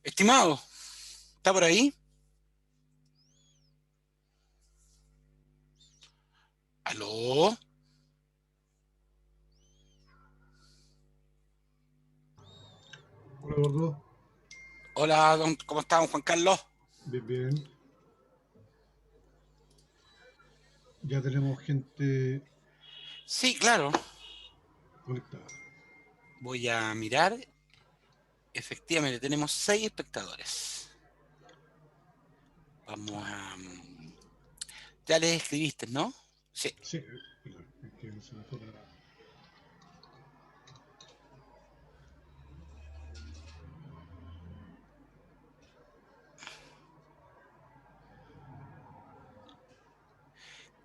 Estimado, ¿está por ahí? ¿Aló? Hola, gordo. Hola, ¿cómo está, don Juan Carlos? Bien, bien. Ya tenemos gente Sí, claro. conectada. Voy a mirar. Efectivamente, tenemos 6 espectadores. Vamos a... Ya les escribiste, ¿no? Sí. Sí, perdón, es que no se me fue para...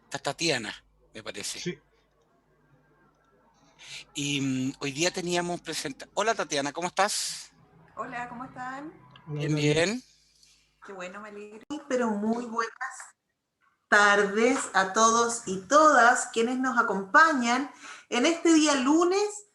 Está Tatiana, me parece. Sí, Y hoy día teníamos presenta... Hola, Tatiana, ¿cómo estás? Hola, ¿cómo están? hola, Bien, hola, bien. bien. Qué bueno, me alegro. Pero muy buenas tardes a todos y todas quienes nos acompañan en este día lunes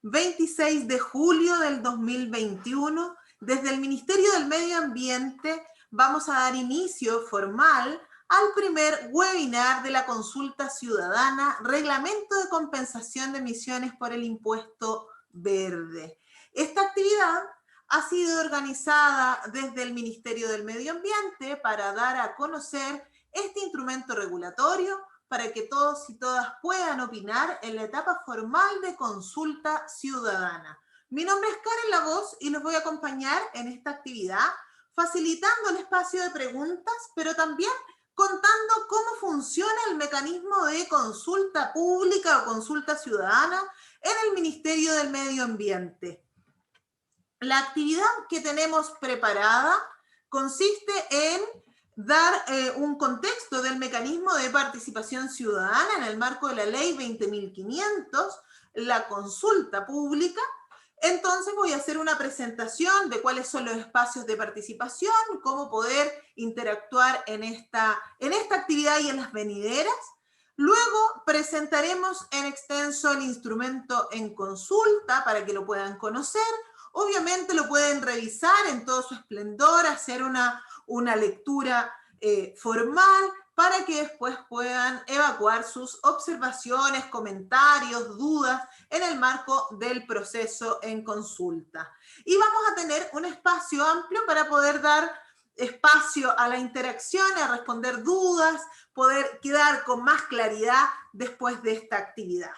26 de julio del 2021. Desde el Ministerio del Medio Ambiente vamos a dar inicio formal al primer webinar de la consulta ciudadana, Reglamento de Compensación de Emisiones por el Impuesto Verde. Esta actividad ha sido organizada desde el Ministerio del Medio Ambiente para dar a conocer este instrumento regulatorio para que todos y todas puedan opinar en la etapa formal de consulta ciudadana. Mi nombre es Karen Lavoz y los voy a acompañar en esta actividad, facilitando el espacio de preguntas, pero también contando cómo funciona el mecanismo de consulta pública o consulta ciudadana en el Ministerio del Medio Ambiente. La actividad que tenemos preparada consiste en dar un contexto del mecanismo de participación ciudadana en el marco de la ley 20.500, la consulta pública. Entonces voy a hacer una presentación de cuáles son los espacios de participación, cómo poder interactuar en esta actividad y en las venideras. Luego presentaremos en extenso el instrumento en consulta para que lo puedan conocer. Obviamente lo pueden revisar en todo su esplendor, hacer una lectura formal para que después puedan evacuar sus observaciones, comentarios, dudas en el marco del proceso en consulta. Y vamos a tener un espacio amplio para poder dar espacio a la interacción, a responder dudas, poder quedar con más claridad después de esta actividad.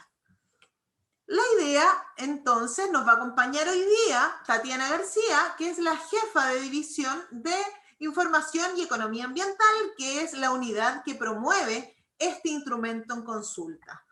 La idea, entonces, nos va a acompañar hoy día Tatiana García, que es la jefa de división de Información y Economía Ambiental, que es la unidad que promueve este instrumento en consulta.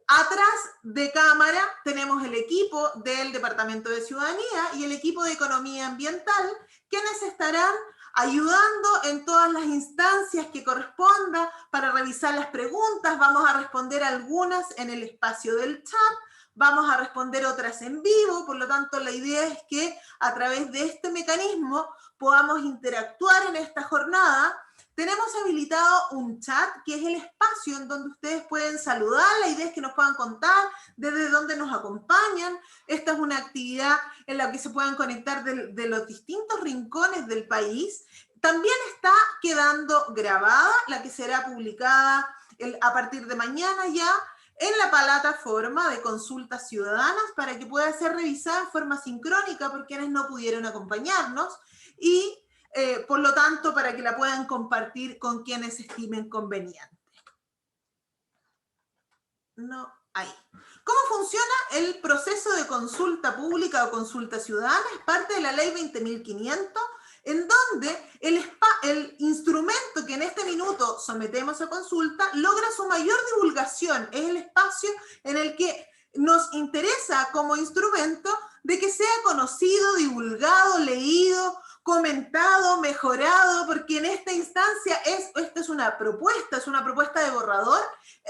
Atrás de cámara tenemos el equipo del Departamento de Ciudadanía y el equipo de Economía Ambiental, quienes estarán ayudando en todas las instancias que corresponda para revisar las preguntas. Vamos a responder algunas en el espacio del chat, vamos a responder otras en vivo, por lo tanto la idea es que a través de este mecanismo podamos interactuar en esta jornada. Tenemos habilitado un chat que es el espacio en donde ustedes pueden saludar, la idea es que nos puedan contar desde dónde nos acompañan. Esta es una actividad en la que se puedan conectar de los distintos rincones del país. También está quedando grabada, la que será publicada a partir de mañana ya en la plataforma de consultas ciudadanas para que pueda ser revisada en forma sincrónica por quienes no pudieron acompañarnos y por lo tanto para que la puedan compartir con quienes estimen conveniente. No, ahí. ¿Cómo funciona el proceso de consulta pública o consulta ciudadana? Es parte de la ley 20.500, en donde el instrumento que en este minuto sometemos a consulta logra su mayor divulgación. Es el espacio en el que nos interesa como instrumento de que sea conocido, divulgado, leído, comentado, mejorado, porque en esta instancia esta es una propuesta de borrador,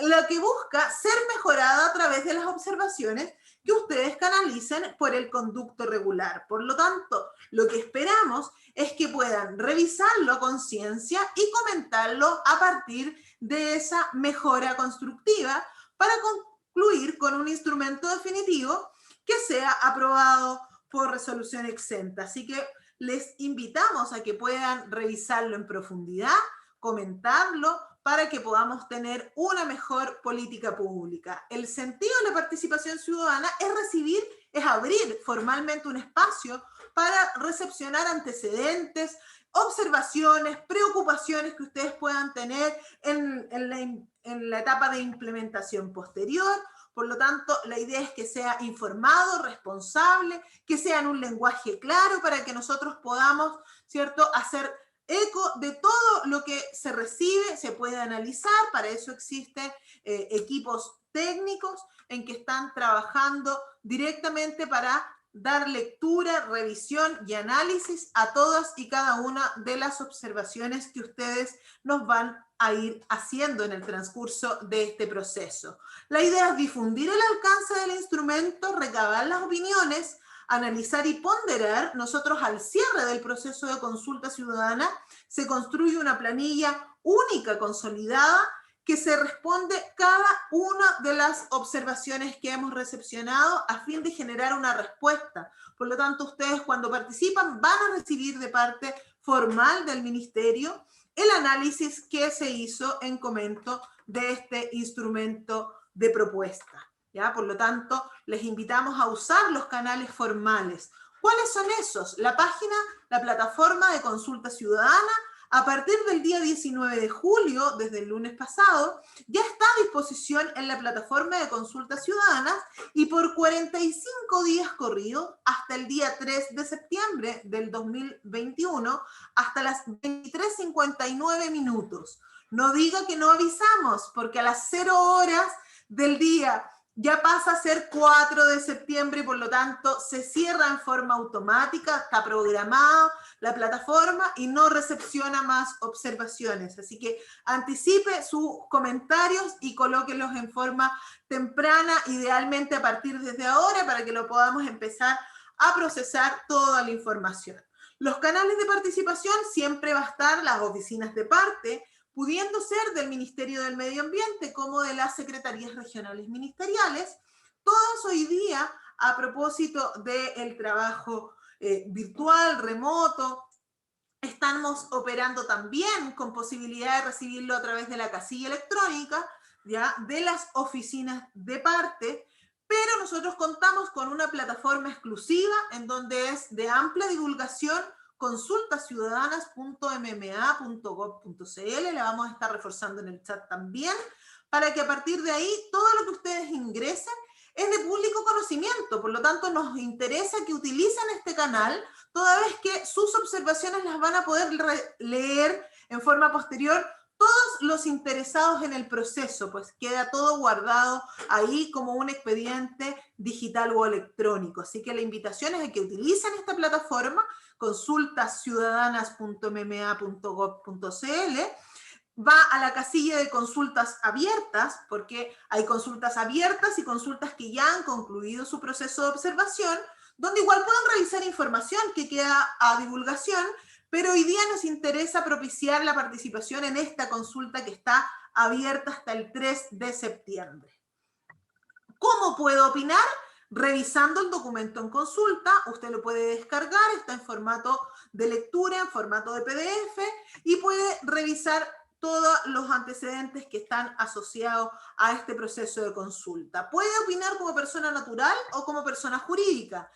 la que busca ser mejorada a través de las observaciones que ustedes canalicen por el conducto regular. Por lo tanto, lo que esperamos es que puedan revisarlo a conciencia y comentarlo a partir de esa mejora constructiva para concluir con un instrumento definitivo que sea aprobado por resolución exenta. Así que les invitamos a que puedan revisarlo en profundidad, comentarlo, para que podamos tener una mejor política pública. El sentido de la participación ciudadana es abrir formalmente un espacio para recepcionar antecedentes, observaciones, preocupaciones que ustedes puedan tener en la etapa de implementación posterior. Por lo tanto, la idea es que sea informado, responsable, que sea en un lenguaje claro para que nosotros podamos, ¿cierto?, hacer eco de todo lo que se recibe, se puede analizar. Para eso existen equipos técnicos en que están trabajando directamente para dar lectura, revisión y análisis a todas y cada una de las observaciones que ustedes nos van a ir haciendo en el transcurso de este proceso. La idea es difundir el alcance del instrumento, recabar las opiniones, analizar y ponderar. Nosotros, al cierre del proceso de consulta ciudadana, se construye una planilla única, consolidada, que se responde cada una de las observaciones que hemos recepcionado a fin de generar una respuesta. Por lo tanto, ustedes, cuando participan, van a recibir de parte formal del Ministerio el análisis que se hizo en comento de este instrumento de propuesta, ¿ya? Por lo tanto, les invitamos a usar los canales formales. ¿Cuáles son esos? La página, la plataforma de consulta ciudadana, a partir del día 19 de julio, desde el lunes pasado, ya está a disposición en la plataforma de consultas ciudadanas, y por 45 días corridos, hasta el día 3 de septiembre del 2021, hasta las 23:59 minutos. No diga que no avisamos, porque a las 0 horas del día ya pasa a ser 4 de septiembre y por lo tanto se cierra en forma automática, está programada la plataforma y no recepciona más observaciones. Así que anticipe sus comentarios y colóquenlos en forma temprana, idealmente a partir desde ahora, para que lo podamos empezar a procesar toda la información. Los canales de participación siempre va a estar las oficinas de parte, pudiendo ser del Ministerio del Medio Ambiente como de las Secretarías Regionales Ministeriales, todas hoy día a propósito del trabajo virtual, remoto. Estamos operando también con posibilidad de recibirlo a través de la casilla electrónica, ¿ya?, de las oficinas de parte, pero nosotros contamos con una plataforma exclusiva en donde es de amplia divulgación, consultasciudadanas.mma.gov.cl, la vamos a estar reforzando en el chat también, para que a partir de ahí todo lo que ustedes ingresen es de público conocimiento. Por lo tanto, nos interesa que utilicen este canal, toda vez que sus observaciones las van a poder leer en forma posterior todos los interesados en el proceso, pues queda todo guardado ahí como un expediente digital o electrónico. Así que la invitación es a que utilicen esta plataforma, consultasciudadanas.mma.gov.cl, va a la casilla de consultas abiertas, porque hay consultas abiertas y consultas que ya han concluido su proceso de observación, donde igual pueden revisar información que queda a divulgación, pero hoy día nos interesa propiciar la participación en esta consulta que está abierta hasta el 3 de septiembre. ¿Cómo puedo opinar? Revisando el documento en consulta. Usted lo puede descargar, está en formato de lectura, en formato de PDF, y puede revisar todos los antecedentes que están asociados a este proceso de consulta. Puede opinar como persona natural o como persona jurídica.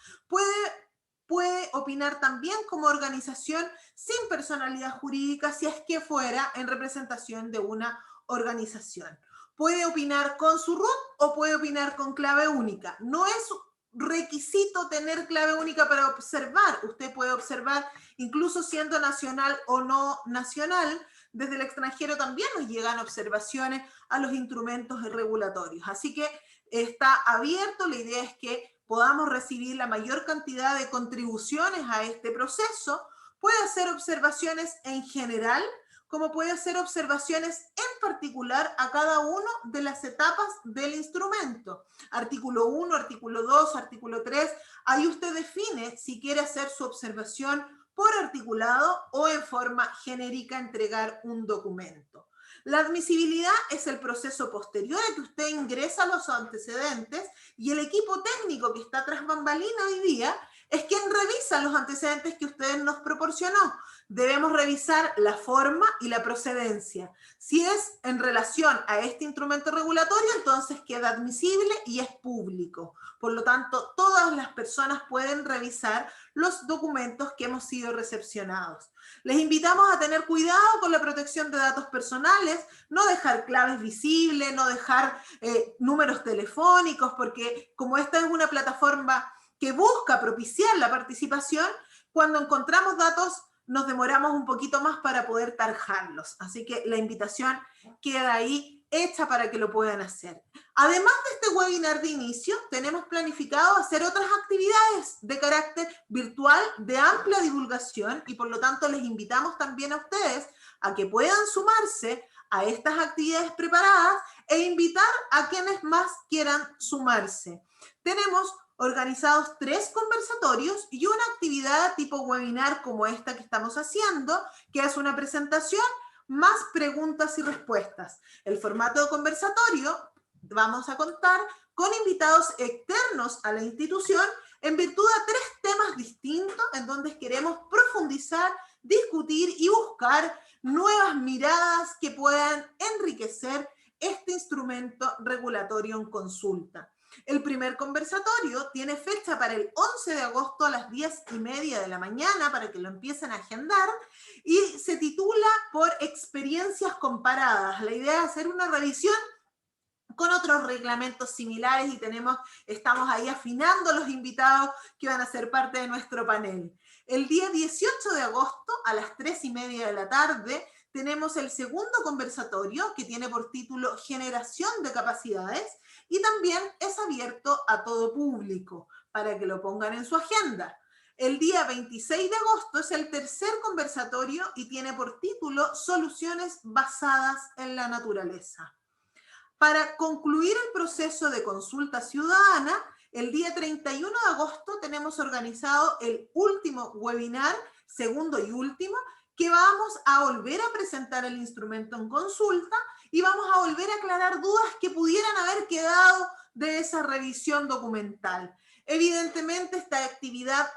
Puede opinar también como organización sin personalidad jurídica, si es que fuera en representación de una organización. Puede opinar con su RUT o puede opinar con clave única. No es requisito tener clave única para observar. Usted puede observar incluso siendo nacional o no nacional. Desde el extranjero también nos llegan observaciones a los instrumentos regulatorios. Así que está abierto. La idea es que podamos recibir la mayor cantidad de contribuciones a este proceso. Puede hacer observaciones en general, como puede hacer observaciones en particular a cada una de las etapas del instrumento. Artículo 1, artículo 2, artículo 3, ahí usted define si quiere hacer su observación por articulado o en forma genérica entregar un documento. La admisibilidad es el proceso posterior a que usted ingresa los antecedentes, y el equipo técnico que está tras bambalina hoy día es quien revisa los antecedentes que usted nos proporcionó. Debemos revisar la forma y la procedencia. Si es en relación a este instrumento regulatorio, entonces queda admisible y es público. Por lo tanto, todas las personas pueden revisar los documentos que hemos sido recepcionados. Les invitamos a tener cuidado con la protección de datos personales, no dejar claves visibles, no dejar números telefónicos, porque como esta es una plataforma que busca propiciar la participación, cuando encontramos datos nos demoramos un poquito más para poder tarjarlos. Así que la invitación queda ahí hecha para que lo puedan hacer. Además de este webinar de inicio, tenemos planificado hacer otras actividades de carácter virtual de amplia divulgación y por lo tanto les invitamos también a ustedes a que puedan sumarse a estas actividades preparadas e invitar a quienes más quieran sumarse. Tenemos organizados 3 conversatorios y una actividad tipo webinar como esta que estamos haciendo, que es una presentación más preguntas y respuestas. El formato de conversatorio vamos a contar con invitados externos a la institución en virtud de 3 temas distintos en donde queremos profundizar, discutir y buscar nuevas miradas que puedan enriquecer este instrumento regulatorio en consulta. El primer conversatorio tiene fecha para el 11 de agosto a las 10:30 de la mañana para que lo empiecen a agendar y se titula por experiencias comparadas. La idea es hacer una revisión con otros reglamentos similares y estamos ahí afinando los invitados que van a ser parte de nuestro panel. El día 18 de agosto a las 3:30 de la tarde tenemos el segundo conversatorio que tiene por título Generación de Capacidades y también es abierto a todo público para que lo pongan en su agenda. El día 26 de agosto es el tercer conversatorio y tiene por título Soluciones basadas en la naturaleza. Para concluir el proceso de consulta ciudadana, el día 31 de agosto tenemos organizado el último webinar, segundo y último, que vamos a volver a presentar el instrumento en consulta y vamos a volver a aclarar dudas que pudieran haber quedado de esa revisión documental. Evidentemente esta actividad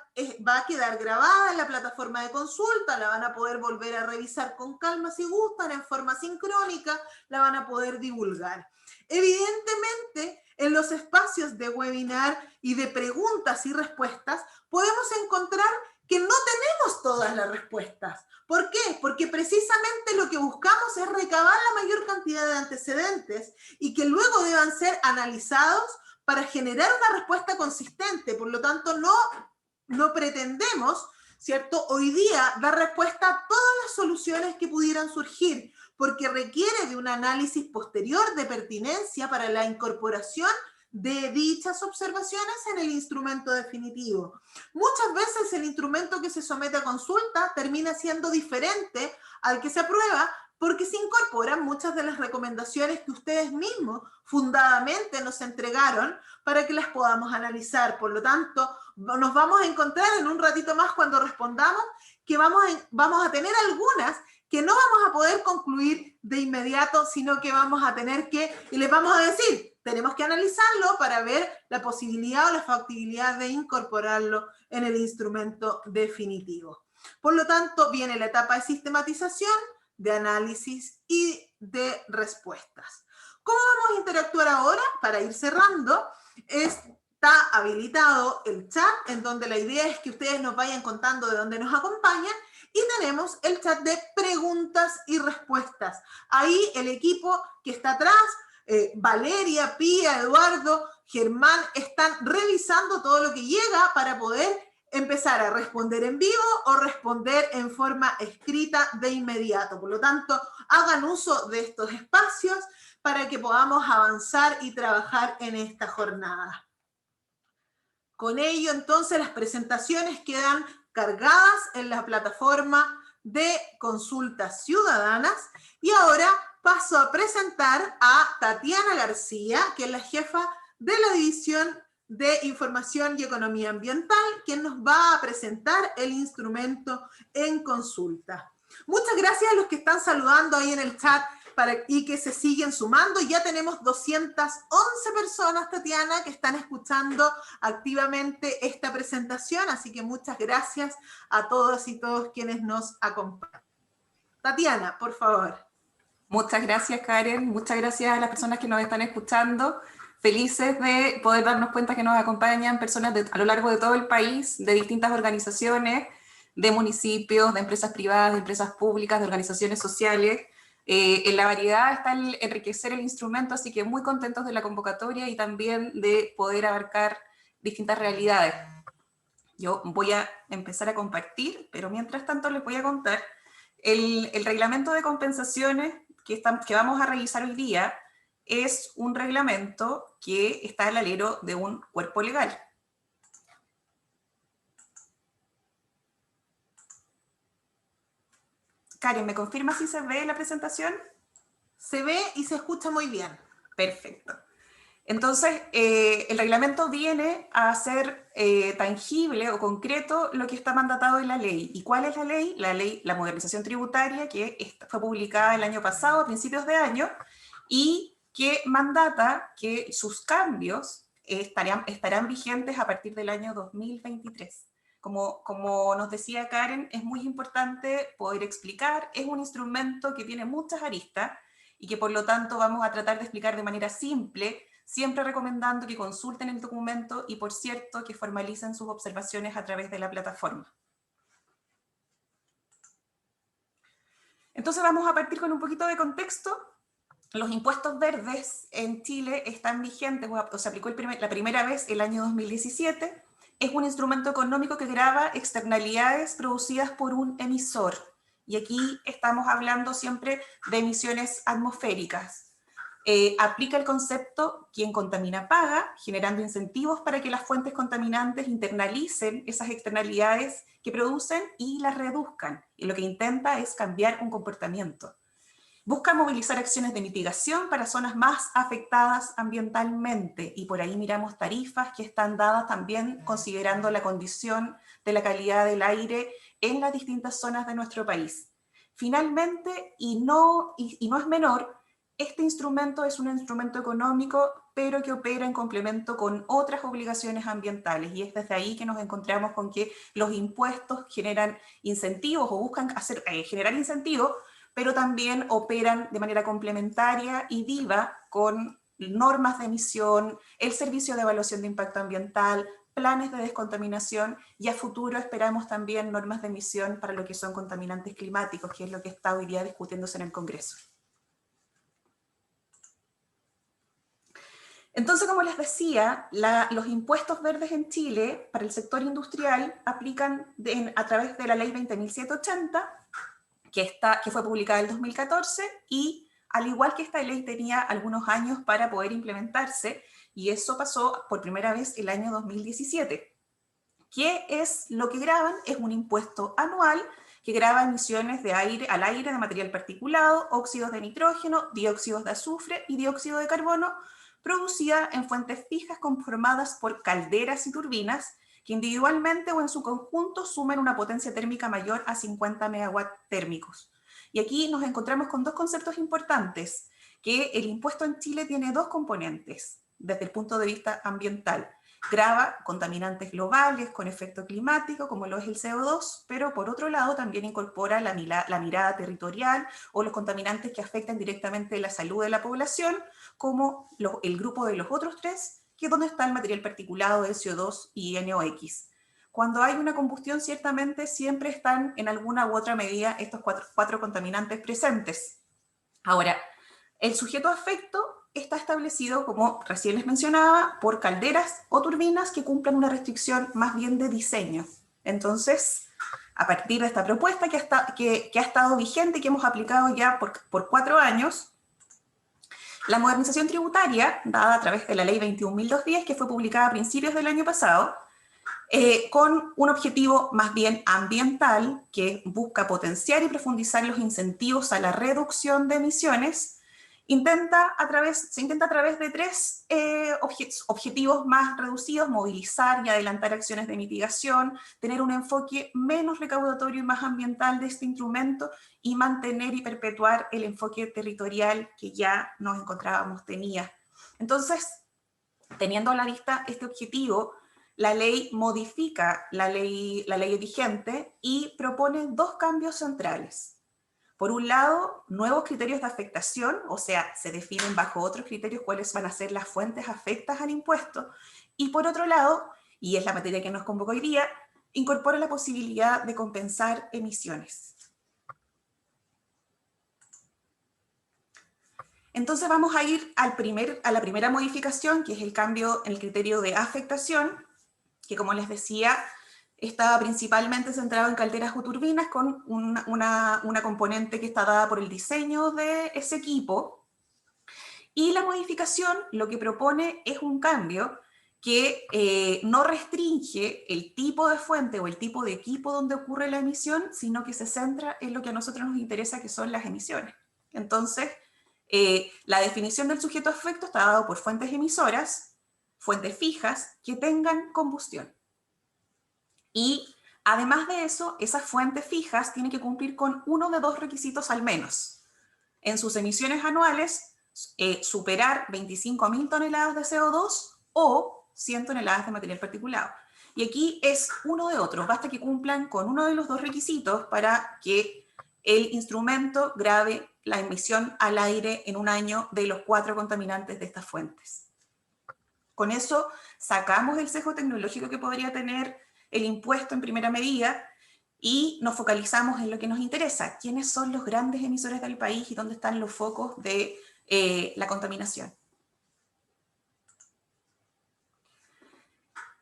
va a quedar grabada en la plataforma de consulta, la van a poder volver a revisar con calma si gustan, en forma sincrónica, la van a poder divulgar. Evidentemente, en los espacios de webinar y de preguntas y respuestas, podemos encontrar que no tenemos todas las respuestas. ¿Por qué? Porque precisamente lo que buscamos es recabar la mayor cantidad de antecedentes y que luego deban ser analizados para generar una respuesta consistente. Por lo tanto, no pretendemos, ¿cierto?, hoy día dar respuesta a todas las soluciones que pudieran surgir, porque requiere de un análisis posterior de pertinencia para la incorporación de dichas observaciones en el instrumento definitivo. Muchas veces el instrumento que se somete a consulta termina siendo diferente al que se aprueba porque se incorporan muchas de las recomendaciones que ustedes mismos fundadamente nos entregaron para que las podamos analizar. Por lo tanto, nos vamos a encontrar en un ratito más cuando respondamos que vamos a tener algunas que no vamos a poder concluir de inmediato, sino que vamos a tener que, y les vamos a decir, tenemos que analizarlo para ver la posibilidad o la factibilidad de incorporarlo en el instrumento definitivo. Por lo tanto, viene la etapa de sistematización, de análisis y de respuestas. ¿Cómo vamos a interactuar ahora? Para ir cerrando, está habilitado el chat, en donde la idea es que ustedes nos vayan contando de dónde nos acompañan, y tenemos el chat de preguntas y respuestas. Ahí el equipo que está atrás, Valeria, Pía, Eduardo, Germán, están revisando todo lo que llega para poder empezar a responder en vivo o responder en forma escrita de inmediato. Por lo tanto, hagan uso de estos espacios para que podamos avanzar y trabajar en esta jornada. Con ello, entonces, las presentaciones quedan cargadas en la plataforma de consultas ciudadanas y ahora paso a presentar a Tatiana García, que es la jefa de la División de Información y Economía Ambiental, quien nos va a presentar el instrumento en consulta. Muchas gracias a los que están saludando ahí en el chat y que se siguen sumando. Ya tenemos 211 personas, Tatiana, que están escuchando activamente esta presentación, así que muchas gracias a todas y todos quienes nos acompañan. Tatiana, por favor. Muchas gracias, Karen. Muchas gracias a las personas que nos están escuchando. Felices de poder darnos cuenta que nos acompañan personas a lo largo de todo el país, de distintas organizaciones, de municipios, de empresas privadas, de empresas públicas, de organizaciones sociales. En la variedad está el enriquecer el instrumento, así que muy contentos de la convocatoria y también de poder abarcar distintas realidades. Yo voy a empezar a compartir, pero mientras tanto les voy a contar el reglamento de compensaciones que vamos a revisar hoy día. Es un reglamento que está al alero de un cuerpo legal. Karen, ¿me confirma si se ve la presentación? Se ve y se escucha muy bien. Perfecto. Entonces, el reglamento viene a hacer tangible o concreto lo que está mandatado en la ley. ¿Y cuál es la ley? La modernización tributaria, que fue publicada el año pasado, a principios de año, y que mandata que sus cambios estarán vigentes a partir del año 2023. Como nos decía Karen, es muy importante poder explicar, es un instrumento que tiene muchas aristas y que por lo tanto vamos a tratar de explicar de manera simple, siempre recomendando que consulten el documento y, por cierto, que formalicen sus observaciones a través de la plataforma. Entonces vamos a partir con un poquito de contexto. Los impuestos verdes en Chile están vigentes, o se aplicó la primera vez el año 2017. Es un instrumento económico que grava externalidades producidas por un emisor. Y aquí estamos hablando siempre de emisiones atmosféricas. Aplica el concepto quien contamina paga, generando incentivos para que las fuentes contaminantes internalicen esas externalidades que producen y las reduzcan. Y lo que intenta es cambiar un comportamiento. Busca movilizar acciones de mitigación para zonas más afectadas ambientalmente, y por ahí miramos tarifas que están dadas también considerando la condición de la calidad del aire en las distintas zonas de nuestro país. Finalmente, y no es menor, este instrumento es un instrumento económico, pero que opera en complemento con otras obligaciones ambientales, y es desde ahí que nos encontramos con que los impuestos generan incentivos o buscan generar incentivos, pero también operan de manera complementaria y viva con normas de emisión, el servicio de evaluación de impacto ambiental, planes de descontaminación, y a futuro esperamos también normas de emisión para lo que son contaminantes climáticos, que es lo que está hoy día discutiéndose en el Congreso. Entonces, como les decía, los impuestos verdes en Chile para el sector industrial aplican a través de la ley 20.780, que fue publicada en 2014, y al igual que esta ley tenía algunos años para poder implementarse, y eso pasó por primera vez el año 2017. ¿Qué es lo que graban? Es un impuesto anual que grava emisiones al aire de material particulado, óxidos de nitrógeno, dióxidos de azufre y dióxido de carbono, producida en fuentes fijas conformadas por calderas y turbinas, que individualmente o en su conjunto sumen una potencia térmica mayor a 50 megawatts térmicos. Y aquí nos encontramos con dos conceptos importantes, que el impuesto en Chile tiene dos componentes desde el punto de vista ambiental. Grava contaminantes globales con efecto climático, como lo es el CO2, pero por otro lado también incorpora la mirada territorial o los contaminantes que afectan directamente la salud de la población, como el grupo de los otros tres, que es donde está el material particulado de CO2 y NOx. Cuando hay una combustión, ciertamente siempre están en alguna u otra medida estos cuatro contaminantes presentes. Ahora, el sujeto afecto está establecido, como recién les mencionaba, por calderas o turbinas que cumplan una restricción más bien de diseño. Entonces, a partir de esta propuesta que ha estado vigente y que hemos aplicado ya por 4 años, la modernización tributaria, dada a través de la ley 21.210, que fue publicada a principios del año pasado, con un objetivo más bien ambiental, que busca potenciar y profundizar los incentivos a la reducción de emisiones, Se intenta a través de tres objetivos más reducidos: movilizar y adelantar acciones de mitigación, tener un enfoque menos recaudatorio y más ambiental de este instrumento, y mantener y perpetuar el enfoque territorial que ya nos encontrábamos tenía. Entonces, teniendo a la vista este objetivo, la ley modifica la ley vigente y propone dos cambios centrales. Por un lado, nuevos criterios de afectación, o sea, se definen bajo otros criterios cuáles van a ser las fuentes afectas al impuesto. Y por otro lado, y es la materia que nos convoca hoy día, incorpora la posibilidad de compensar emisiones. Entonces vamos a ir a la primera modificación, que es el cambio en el criterio de afectación, que, como les decía, estaba principalmente centrado en calderas o turbinas, con una componente que está dada por el diseño de ese equipo. Y la modificación lo que propone es un cambio que no restringe el tipo de fuente o el tipo de equipo donde ocurre la emisión, sino que se centra en lo que a nosotros nos interesa, que son las emisiones. Entonces, la definición del sujeto a efecto está dado por fuentes emisoras, fuentes fijas, que tengan combustión. Y además de eso, esas fuentes fijas tienen que cumplir con uno de dos requisitos al menos. En sus emisiones anuales, superar 25.000 toneladas de CO2 o 100 toneladas de material particulado. Y aquí es uno de otros, basta que cumplan con uno de los dos requisitos para que el instrumento grave la emisión al aire en un año de los 4 contaminantes de estas fuentes. Con eso sacamos el sesgo tecnológico que podría tener el impuesto en primera medida y nos focalizamos en lo que nos interesa: quiénes son los grandes emisores del país y dónde están los focos de la contaminación.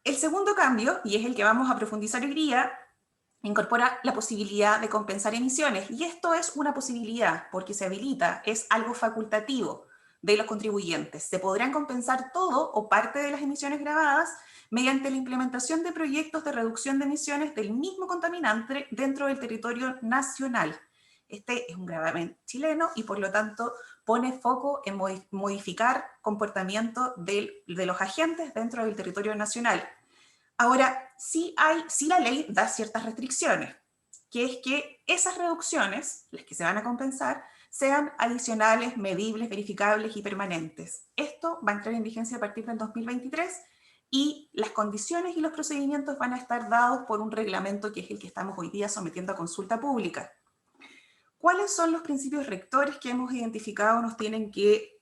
El segundo cambio, y es el que vamos a profundizar hoy día, incorpora la posibilidad de compensar emisiones. Y esto es una posibilidad porque se habilita, es algo facultativo de los contribuyentes. Se podrán compensar todo o parte de las emisiones gravadas mediante la implementación de proyectos de reducción de emisiones del mismo contaminante dentro del territorio nacional. Este es un gravamen chileno y por lo tanto pone foco en modificar comportamiento de los agentes dentro del territorio nacional. Ahora, sí la ley da ciertas restricciones, que es que esas reducciones, las que se van a compensar, sean adicionales, medibles, verificables y permanentes. Esto va a entrar en vigencia a partir del 2023 y las condiciones y los procedimientos van a estar dados por un reglamento que es el que estamos hoy día sometiendo a consulta pública. ¿Cuáles son los principios rectores que hemos identificado nos tienen que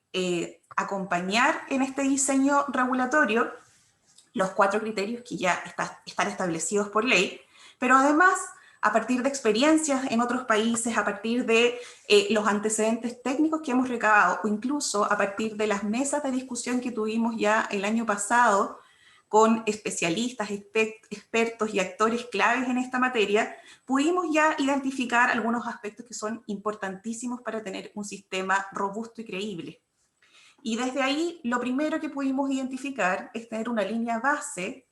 acompañar en este diseño regulatorio? Los 4 criterios que ya están establecidos por ley, pero además, a partir de experiencias en otros países, a partir de los antecedentes técnicos que hemos recabado, o incluso a partir de las mesas de discusión que tuvimos ya el año pasado con especialistas, expertos y actores claves en esta materia, pudimos ya identificar algunos aspectos que son importantísimos para tener un sistema robusto y creíble. Y desde ahí, lo primero que pudimos identificar es tener una línea base,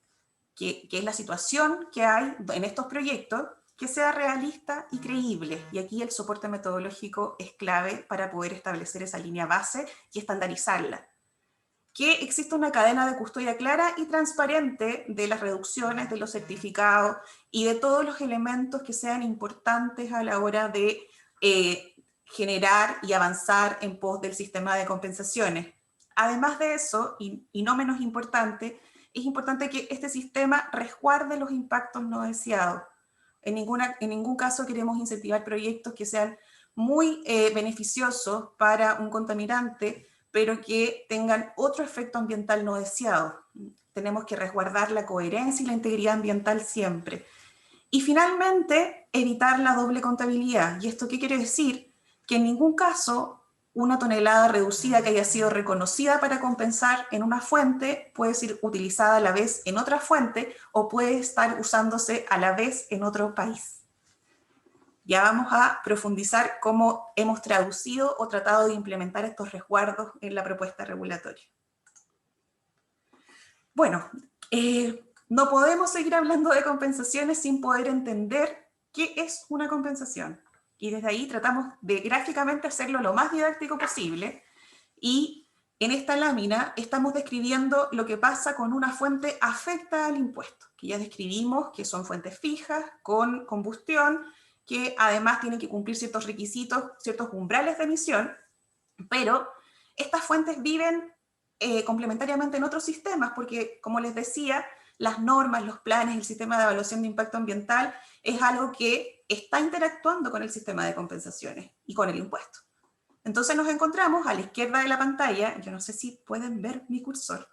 que es la situación que hay en estos proyectos, que sea realista y creíble. Y aquí el soporte metodológico es clave para poder establecer esa línea base y estandarizarla. Que exista una cadena de custodia clara y transparente de las reducciones, de los certificados y de todos los elementos que sean importantes a la hora de generar y avanzar en pos del sistema de compensaciones. Además de eso, y no menos importante, es importante que este sistema resguarde los impactos no deseados. En ningún caso queremos incentivar proyectos que sean muy beneficiosos para un contaminante, pero que tengan otro efecto ambiental no deseado. Tenemos que resguardar la coherencia y la integridad ambiental siempre. Y finalmente, evitar la doble contabilidad. ¿Y esto qué quiere decir? Que en ningún caso una tonelada reducida que haya sido reconocida para compensar en una fuente puede ser utilizada a la vez en otra fuente o puede estar usándose a la vez en otro país. Ya vamos a profundizar cómo hemos traducido o tratado de implementar estos resguardos en la propuesta regulatoria. Bueno, no podemos seguir hablando de compensaciones sin poder entender qué es una compensación. Y desde ahí tratamos de gráficamente hacerlo lo más didáctico posible. Y en esta lámina estamos describiendo lo que pasa con una fuente afecta al impuesto, que ya describimos que son fuentes fijas, con combustión, que además tienen que cumplir ciertos requisitos, ciertos umbrales de emisión, pero estas fuentes viven complementariamente en otros sistemas, porque como les decía, las normas, los planes, el sistema de evaluación de impacto ambiental es algo que está interactuando con el sistema de compensaciones y con el impuesto. Entonces nos encontramos a la izquierda de la pantalla, yo no sé si pueden ver mi cursor,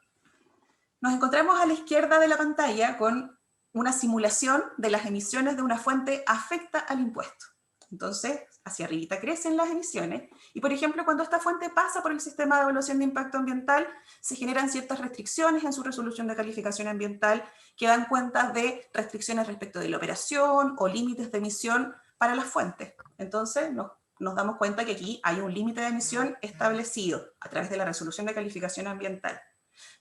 nos encontramos a la izquierda de la pantalla con una simulación de las emisiones de una fuente afecta al impuesto. Entonces, hacia arribita crecen las emisiones, y por ejemplo, cuando esta fuente pasa por el sistema de evaluación de impacto ambiental, se generan ciertas restricciones en su resolución de calificación ambiental que dan cuenta de restricciones respecto de la operación o límites de emisión para las fuentes. Entonces, nos damos cuenta que aquí hay un límite de emisión establecido a través de la resolución de calificación ambiental.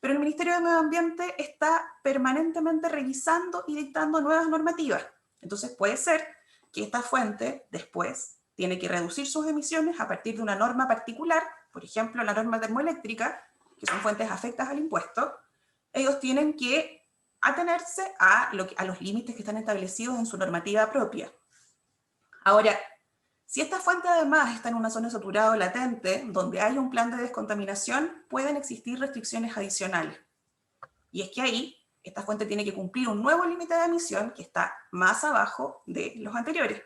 Pero el Ministerio de Medio Ambiente está permanentemente revisando y dictando nuevas normativas. Entonces puede ser que esta fuente después tiene que reducir sus emisiones a partir de una norma particular, por ejemplo, la norma termoeléctrica, que son fuentes afectas al impuesto. Ellos tienen que atenerse a los límites que están establecidos en su normativa propia. Ahora, si esta fuente además está en una zona saturada o latente, donde hay un plan de descontaminación, pueden existir restricciones adicionales. Y es que ahí, esta fuente tiene que cumplir un nuevo límite de emisión que está más abajo de los anteriores.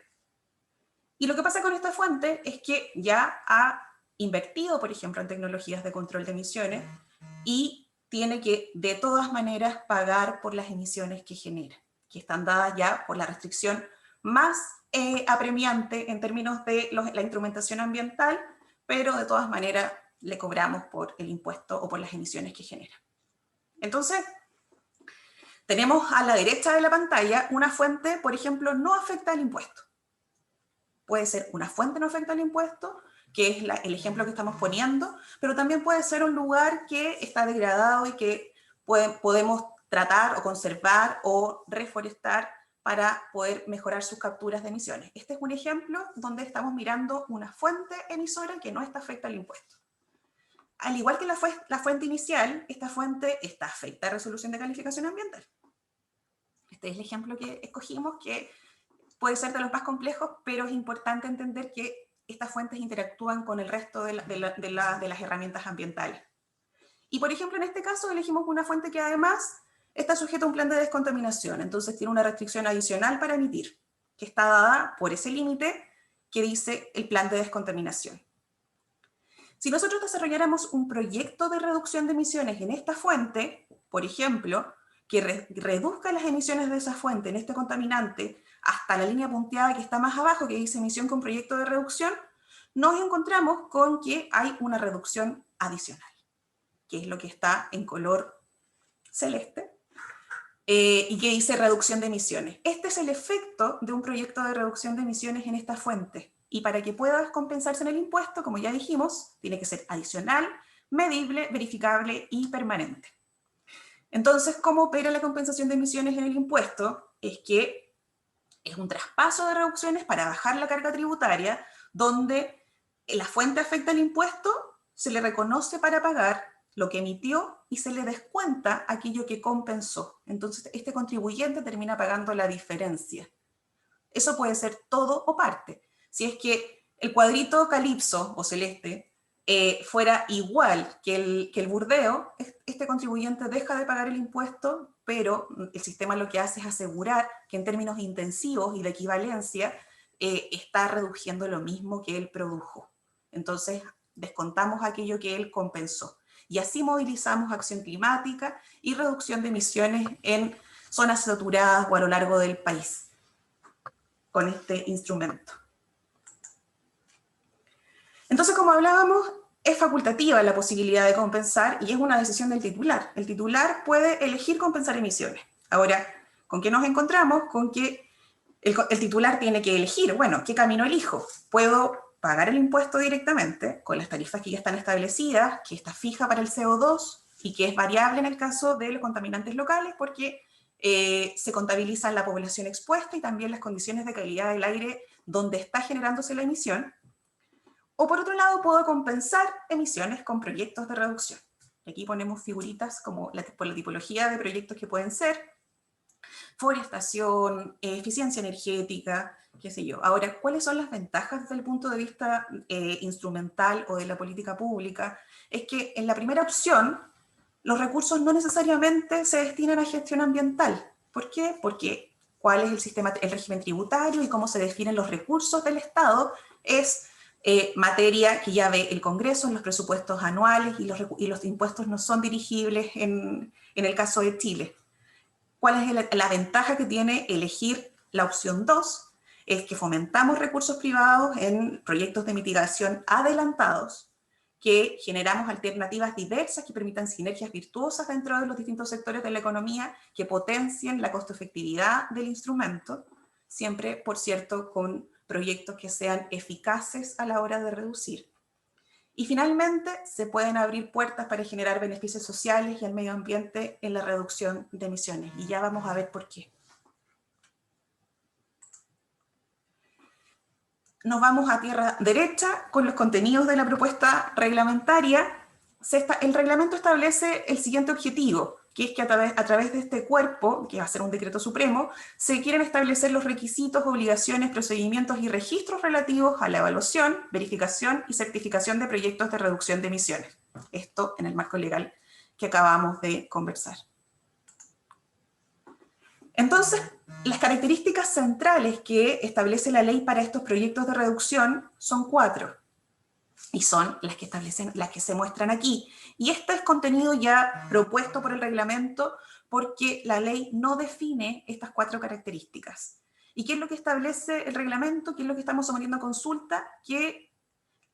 Y lo que pasa con esta fuente es que ya ha invertido, por ejemplo, en tecnologías de control de emisiones y tiene que, de todas maneras, pagar por las emisiones que genera, que están dadas ya por la restricción más apremiante en términos de la instrumentación ambiental, pero de todas maneras le cobramos por el impuesto o por las emisiones que genera. Entonces, tenemos a la derecha de la pantalla una fuente, por ejemplo, no afecta al impuesto. Puede ser una fuente no afecta al impuesto, que es el ejemplo que estamos poniendo, pero también puede ser un lugar que está degradado y que podemos tratar o conservar o reforestar para poder mejorar sus capturas de emisiones. Este es un ejemplo donde estamos mirando una fuente emisora que no está afecta al impuesto. Al igual que la fuente inicial, esta fuente está afecta a resolución de calificación ambiental. Este es el ejemplo que escogimos, que puede ser de los más complejos, pero es importante entender que estas fuentes interactúan con el resto de las herramientas ambientales. Y por ejemplo, en este caso elegimos una fuente que además está sujeta a un plan de descontaminación, entonces tiene una restricción adicional para emitir, que está dada por ese límite que dice el plan de descontaminación. Si nosotros desarrolláramos un proyecto de reducción de emisiones en esta fuente, por ejemplo, que reduzca las emisiones de esa fuente en este contaminante hasta la línea punteada que está más abajo, que dice emisión con proyecto de reducción, nos encontramos con que hay una reducción adicional, que es lo que está en color celeste, y que dice reducción de emisiones. Este es el efecto de un proyecto de reducción de emisiones en esta fuente. Y para que pueda compensarse en el impuesto, como ya dijimos, tiene que ser adicional, medible, verificable y permanente. Entonces, ¿cómo opera la compensación de emisiones en el impuesto? Es que es un traspaso de reducciones para bajar la carga tributaria, donde la fuente afecta al impuesto, se le reconoce para pagar lo que emitió y se le descuenta aquello que compensó. Entonces, este contribuyente termina pagando la diferencia. Eso puede ser todo o parte. Si es que el cuadrito calipso o celeste fuera igual que el burdeo, este contribuyente deja de pagar el impuesto, pero el sistema lo que hace es asegurar que en términos intensivos y de equivalencia está reduciendo lo mismo que él produjo. Entonces, descontamos aquello que él compensó. Y así movilizamos acción climática y reducción de emisiones en zonas saturadas o a lo largo del país con este instrumento. Entonces, como hablábamos, es facultativa la posibilidad de compensar y es una decisión del titular. El titular puede elegir compensar emisiones. Ahora, ¿con qué nos encontramos? Con que el titular tiene que elegir, bueno, ¿qué camino elijo? Puedo pagar el impuesto directamente con las tarifas que ya están establecidas, que está fija para el CO2 y que es variable en el caso de los contaminantes locales porque se contabiliza la población expuesta y también las condiciones de calidad del aire donde está generándose la emisión. O por otro lado, puedo compensar emisiones con proyectos de reducción. Aquí ponemos figuritas como por la tipología de proyectos que pueden ser: forestación, eficiencia energética, qué sé yo. Ahora, ¿cuáles son las ventajas desde el punto de vista instrumental o de la política pública? Es que en la primera opción, los recursos no necesariamente se destinan a gestión ambiental. ¿Por qué? Porque cuál es el sistema, el régimen tributario y cómo se definen los recursos del Estado es materia que ya ve el Congreso en los presupuestos anuales, y los impuestos no son dirigibles en el caso de Chile. ¿Cuál es la ventaja que tiene elegir la opción 2? Es que fomentamos recursos privados en proyectos de mitigación adelantados, que generamos alternativas diversas que permitan sinergias virtuosas dentro de los distintos sectores de la economía, que potencien la costo-efectividad del instrumento, siempre, por cierto, con proyectos que sean eficaces a la hora de reducir. Y finalmente, se pueden abrir puertas para generar beneficios sociales y al medio ambiente en la reducción de emisiones. Y ya vamos a ver por qué. Nos vamos a tierra derecha con los contenidos de la propuesta reglamentaria. El reglamento establece el siguiente objetivo, que es que a través de este cuerpo, que va a ser un decreto supremo, se quieren establecer los requisitos, obligaciones, procedimientos y registros relativos a la evaluación, verificación y certificación de proyectos de reducción de emisiones. Esto en el marco legal que acabamos de conversar. Entonces, las características centrales que establece la ley para estos proyectos de reducción son 4. Y son las que se muestran aquí. Y este es contenido ya propuesto por el reglamento, porque la ley no define estas 4 características. ¿Y qué es lo que establece el reglamento? ¿Qué es lo que estamos sometiendo a consulta? Que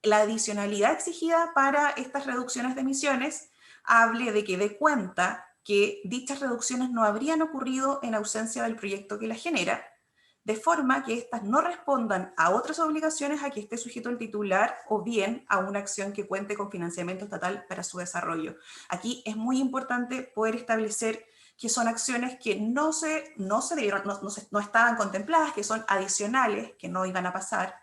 la adicionalidad exigida para estas reducciones de emisiones hable de que dé cuenta que dichas reducciones no habrían ocurrido en ausencia del proyecto que las genera, de forma que éstas no respondan a otras obligaciones a que esté sujeto el titular o bien a una acción que cuente con financiamiento estatal para su desarrollo. Aquí es muy importante poder establecer que son acciones que no estaban contempladas, que son adicionales, que no iban a pasar,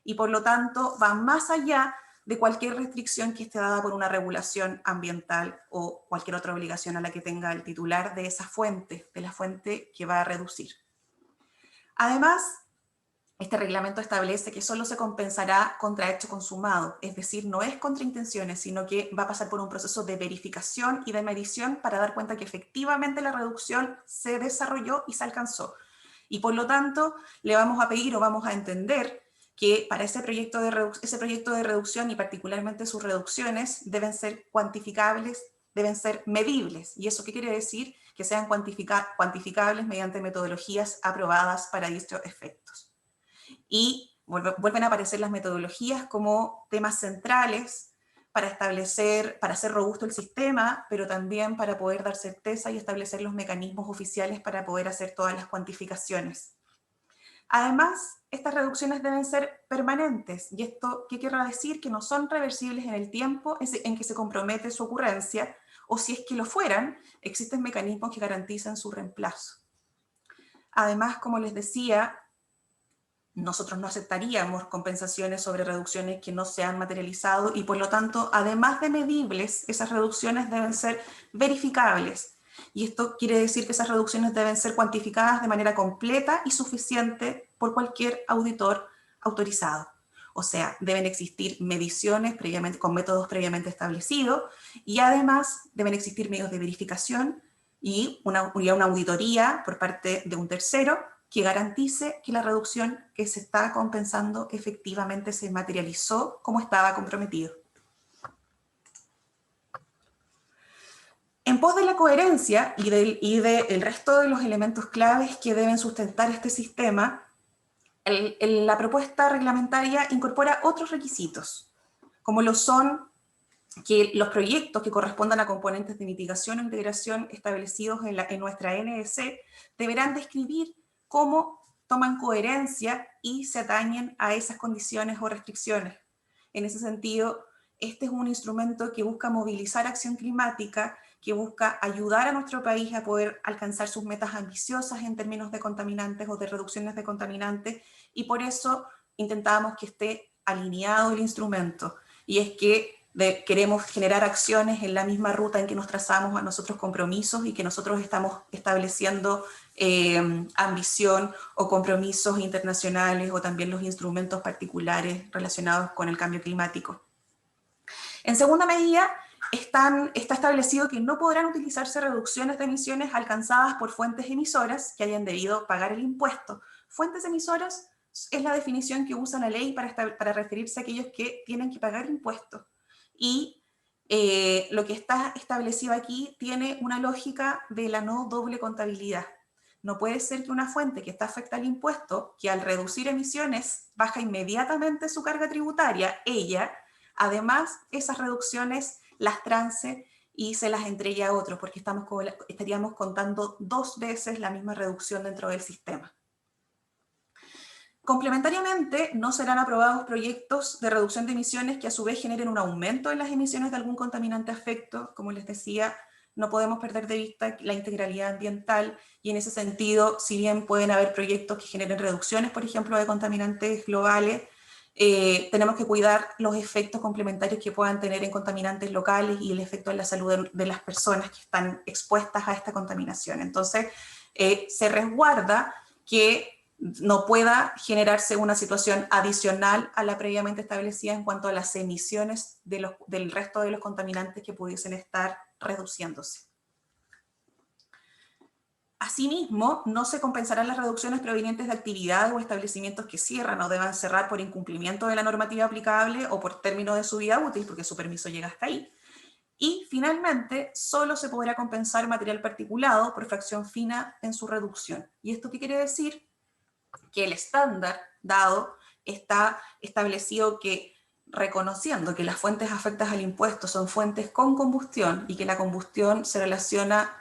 y por lo tanto van más allá de cualquier restricción que esté dada por una regulación ambiental o cualquier otra obligación a la que tenga el titular de esa fuente, de la fuente que va a reducir. Además, este reglamento establece que solo se compensará contra hecho consumado, es decir, no es contra intenciones, sino que va a pasar por un proceso de verificación y de medición para dar cuenta que efectivamente la reducción se desarrolló y se alcanzó. Y por lo tanto, le vamos a pedir o vamos a entender que para ese proyecto de reducción y particularmente sus reducciones deben ser cuantificables, deben ser medibles. ¿Y eso qué quiere decir? Que sean cuantificables mediante metodologías aprobadas para dichos efectos. Y vuelven a aparecer las metodologías como temas centrales para hacer robusto el sistema, pero también para poder dar certeza y establecer los mecanismos oficiales para poder hacer todas las cuantificaciones. Además, estas reducciones deben ser permanentes. ¿Y esto qué querrá decir? Que no son reversibles en el tiempo en que se compromete su ocurrencia, o si es que lo fueran, existen mecanismos que garantizan su reemplazo. Además, como les decía, nosotros no aceptaríamos compensaciones sobre reducciones que no se han materializado y por lo tanto, además de medibles, esas reducciones deben ser verificables. Y esto quiere decir que esas reducciones deben ser cuantificadas de manera completa y suficiente por cualquier auditor autorizado. O sea, deben existir mediciones con métodos previamente establecidos y además deben existir medios de verificación y una auditoría por parte de un tercero que garantice que la reducción que se está compensando efectivamente se materializó como estaba comprometido. En pos de la coherencia y del resto de los elementos claves que deben sustentar este sistema, la propuesta reglamentaria incorpora otros requisitos, como lo son que los proyectos que correspondan a componentes de mitigación o integración establecidos en nuestra NDC deberán describir cómo toman coherencia y se atañen a esas condiciones o restricciones. En ese sentido, este es un instrumento que busca movilizar acción climática, que busca ayudar a nuestro país a poder alcanzar sus metas ambiciosas en términos de contaminantes o de reducciones de contaminantes, y por eso intentábamos que esté alineado el instrumento, y es que queremos generar acciones en la misma ruta en que nos trazamos a nosotros compromisos y que nosotros estamos estableciendo ambición o compromisos internacionales o también los instrumentos particulares relacionados con el cambio climático. En segunda medida, está establecido que no podrán utilizarse reducciones de emisiones alcanzadas por fuentes emisoras que hayan debido pagar el impuesto. Fuentes emisoras es la definición que usa la ley para referirse a aquellos que tienen que pagar impuestos. Y lo que está establecido aquí tiene una lógica de la no doble contabilidad. No puede ser que una fuente que está afecta al impuesto, que al reducir emisiones baja inmediatamente su carga tributaria, ella, además, esas reducciones las trance y se las entregue a otros, porque estaríamos contando 2 veces la misma reducción dentro del sistema. Complementariamente, no serán aprobados proyectos de reducción de emisiones que a su vez generen un aumento en las emisiones de algún contaminante afecto. Como les decía, no podemos perder de vista la integralidad ambiental, y en ese sentido, si bien pueden haber proyectos que generen reducciones, por ejemplo, de contaminantes globales, tenemos que cuidar los efectos complementarios que puedan tener en contaminantes locales y el efecto en la salud de las personas que están expuestas a esta contaminación. Entonces, se resguarda que no pueda generarse una situación adicional a la previamente establecida en cuanto a las emisiones del resto de los contaminantes que pudiesen estar reduciéndose. Asimismo, no se compensarán las reducciones provenientes de actividades o establecimientos que cierran o deban cerrar por incumplimiento de la normativa aplicable o por término de su vida útil, porque su permiso llega hasta ahí. Y finalmente, solo se podrá compensar material particulado por fracción fina en su reducción. ¿Y esto qué quiere decir? Que el estándar dado está establecido que, reconociendo que las fuentes afectas al impuesto son fuentes con combustión y que la combustión se relaciona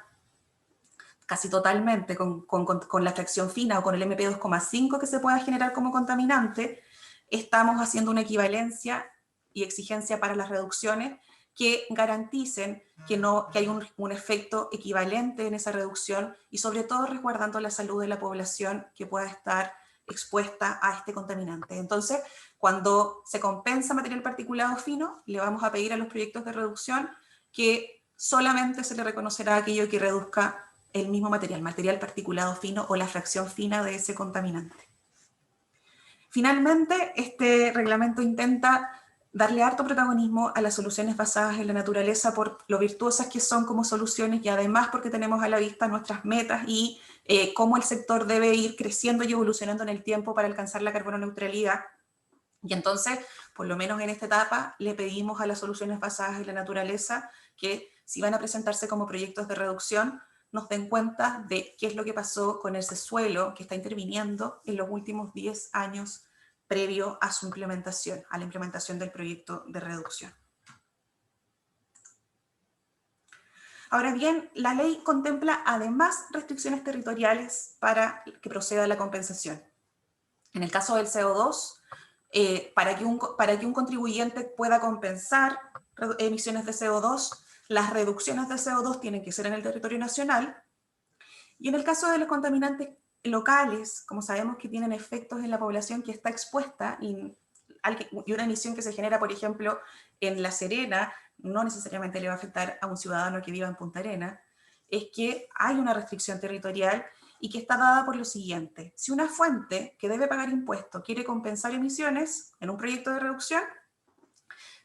casi totalmente con la fracción fina o con el MP2,5 que se pueda generar como contaminante, estamos haciendo una equivalencia y exigencia para las reducciones que garanticen que hay un efecto equivalente en esa reducción y sobre todo resguardando la salud de la población que pueda estar expuesta a este contaminante. Entonces, cuando se compensa material particulado fino, le vamos a pedir a los proyectos de reducción que solamente se le reconocerá aquello que reduzca el mismo material particulado fino o la fracción fina de ese contaminante. Finalmente, este reglamento intenta darle harto protagonismo a las soluciones basadas en la naturaleza por lo virtuosas que son como soluciones y además porque tenemos a la vista nuestras metas y cómo el sector debe ir creciendo y evolucionando en el tiempo para alcanzar la carbono neutralidad. Y entonces, por lo menos en esta etapa, le pedimos a las soluciones basadas en la naturaleza que si van a presentarse como proyectos de reducción, nos den cuenta de qué es lo que pasó con ese suelo que está interviniendo en los últimos 10 años previo a su implementación, a la implementación del proyecto de reducción. Ahora bien, la ley contempla además restricciones territoriales para que proceda la compensación. En el caso del CO2, para que un contribuyente pueda compensar emisiones de CO2, las reducciones de CO2 tienen que ser en el territorio nacional, y en el caso de los contaminantes locales, como sabemos que tienen efectos en la población que está expuesta y una emisión que se genera, por ejemplo, en La Serena, no necesariamente le va a afectar a un ciudadano que viva en Punta Arenas, es que hay una restricción territorial y que está dada por lo siguiente. Si una fuente que debe pagar impuestos quiere compensar emisiones en un proyecto de reducción,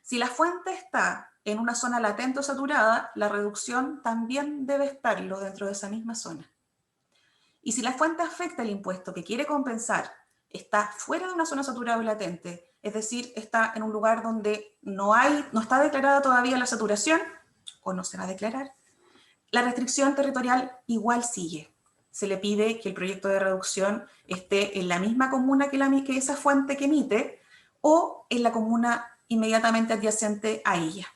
si la fuente está en una zona latente o saturada, la reducción también debe estarlo dentro de esa misma zona. Y si la fuente afecta el impuesto que quiere compensar está fuera de una zona saturada o latente, es decir, está en un lugar donde no está declarada todavía la saturación, o no se va a declarar, la restricción territorial igual sigue. Se le pide que el proyecto de reducción esté en la misma comuna que esa fuente que emite, o en la comuna inmediatamente adyacente a ella.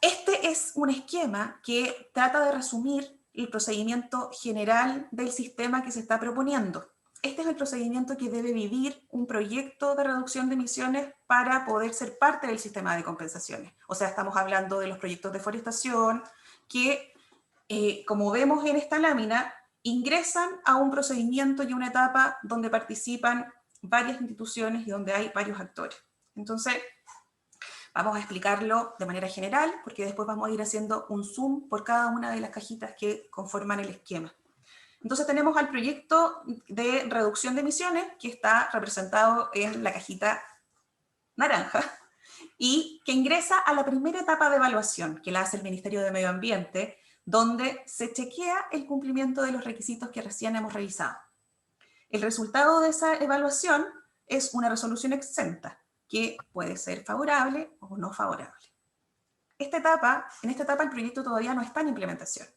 Este es un esquema que trata de resumir el procedimiento general del sistema que se está proponiendo. Este es el procedimiento que debe vivir un proyecto de reducción de emisiones para poder ser parte del sistema de compensaciones. O sea, estamos hablando de los proyectos de forestación que, como vemos en esta lámina, ingresan a un procedimiento y una etapa donde participan varias instituciones y donde hay varios actores. Entonces, vamos a explicarlo de manera general, porque después vamos a ir haciendo un zoom por cada una de las cajitas que conforman el esquema. Entonces tenemos al proyecto de reducción de emisiones, que está representado en la cajita naranja, y que ingresa a la primera etapa de evaluación, que la hace el Ministerio de Medio Ambiente, donde se chequea el cumplimiento de los requisitos que recién hemos revisado. El resultado de esa evaluación es una resolución exenta, que puede ser favorable o no favorable. En esta etapa el proyecto todavía no está en implementación.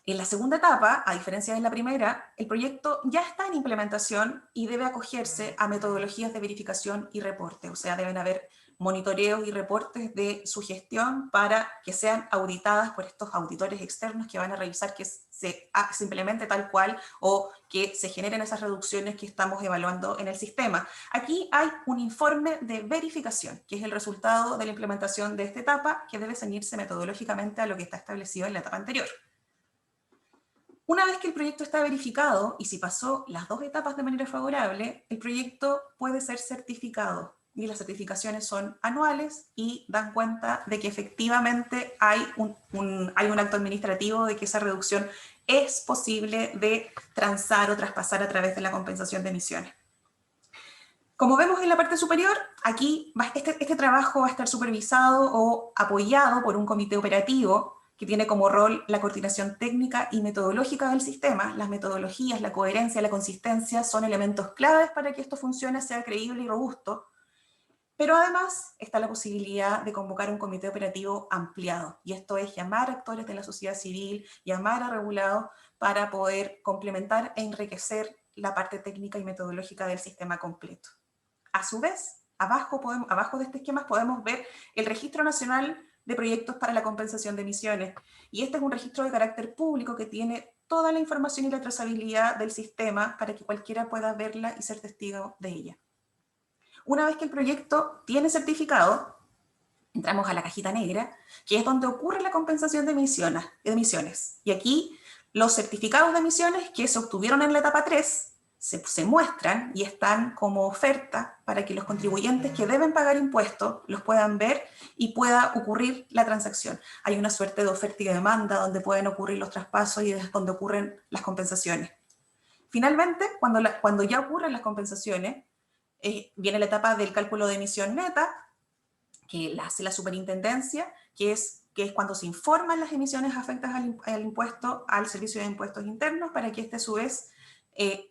En la segunda etapa, a diferencia de la primera, el proyecto ya está en implementación y debe acogerse a metodologías de verificación y reporte, o sea, deben haber monitoreos y reportes de su gestión para que sean auditadas por estos auditores externos que van a revisar que se implemente tal cual o que se generen esas reducciones que estamos evaluando en el sistema. Aquí hay un informe de verificación, que es el resultado de la implementación de esta etapa, que debe ceñirse metodológicamente a lo que está establecido en la etapa anterior. Una vez que el proyecto está verificado y si pasó las dos etapas de manera favorable, el proyecto puede ser certificado y las certificaciones son anuales y dan cuenta de que efectivamente hay un acto administrativo de que esa reducción es posible de transar o traspasar a través de la compensación de emisiones. Como vemos en la parte superior, aquí este trabajo va a estar supervisado o apoyado por un comité operativo que tiene como rol la coordinación técnica y metodológica del sistema. Las metodologías, la coherencia, la consistencia son elementos claves para que esto funcione, sea creíble y robusto. Pero además está la posibilidad de convocar un comité operativo ampliado, y esto es llamar a actores de la sociedad civil, llamar a regulados para poder complementar e enriquecer la parte técnica y metodológica del sistema completo. A su vez, abajo de este esquema podemos ver el Registro Nacional de Proyectos para la Compensación de Emisiones, y este es un registro de carácter público que tiene toda la información y la trazabilidad del sistema para que cualquiera pueda verla y ser testigo de ella. Una vez que el proyecto tiene certificado, entramos a la cajita negra, que es donde ocurre la compensación de emisiones. Y aquí los certificados de emisiones que se obtuvieron en la etapa 3 se muestran y están como oferta para que los contribuyentes que deben pagar impuestos los puedan ver y pueda ocurrir la transacción. Hay una suerte de oferta y demanda donde pueden ocurrir los traspasos y es donde ocurren las compensaciones. Finalmente, cuando ya ocurren las compensaciones, viene la etapa del cálculo de emisión neta, que la hace la superintendencia, que es cuando se informan las emisiones afectas al impuesto, al Servicio de Impuestos Internos, para que este a su vez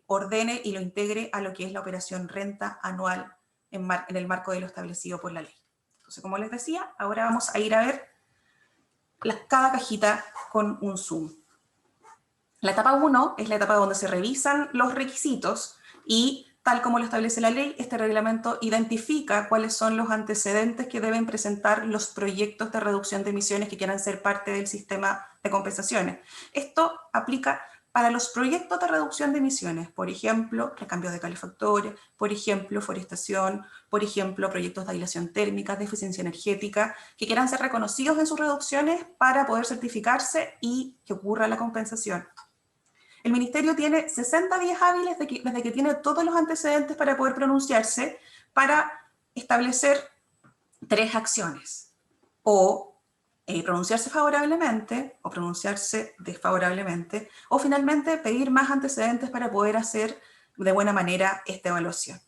ordene y lo integre a lo que es la operación renta anual en el marco de lo establecido por la ley. Entonces, como les decía, ahora vamos a ir a ver cada cajita con un zoom. La etapa 1 es la etapa donde se revisan los requisitos y, tal como lo establece la ley, este reglamento identifica cuáles son los antecedentes que deben presentar los proyectos de reducción de emisiones que quieran ser parte del sistema de compensaciones. Esto aplica para los proyectos de reducción de emisiones, por ejemplo, recambio de calefactores, por ejemplo, forestación, por ejemplo, proyectos de aislación térmica, de eficiencia energética, que quieran ser reconocidos en sus reducciones para poder certificarse y que ocurra la compensación. El Ministerio tiene 60 días hábiles desde que tiene todos los antecedentes para poder pronunciarse, para establecer 3 acciones, o pronunciarse favorablemente o pronunciarse desfavorablemente, o finalmente pedir más antecedentes para poder hacer de buena manera esta evaluación.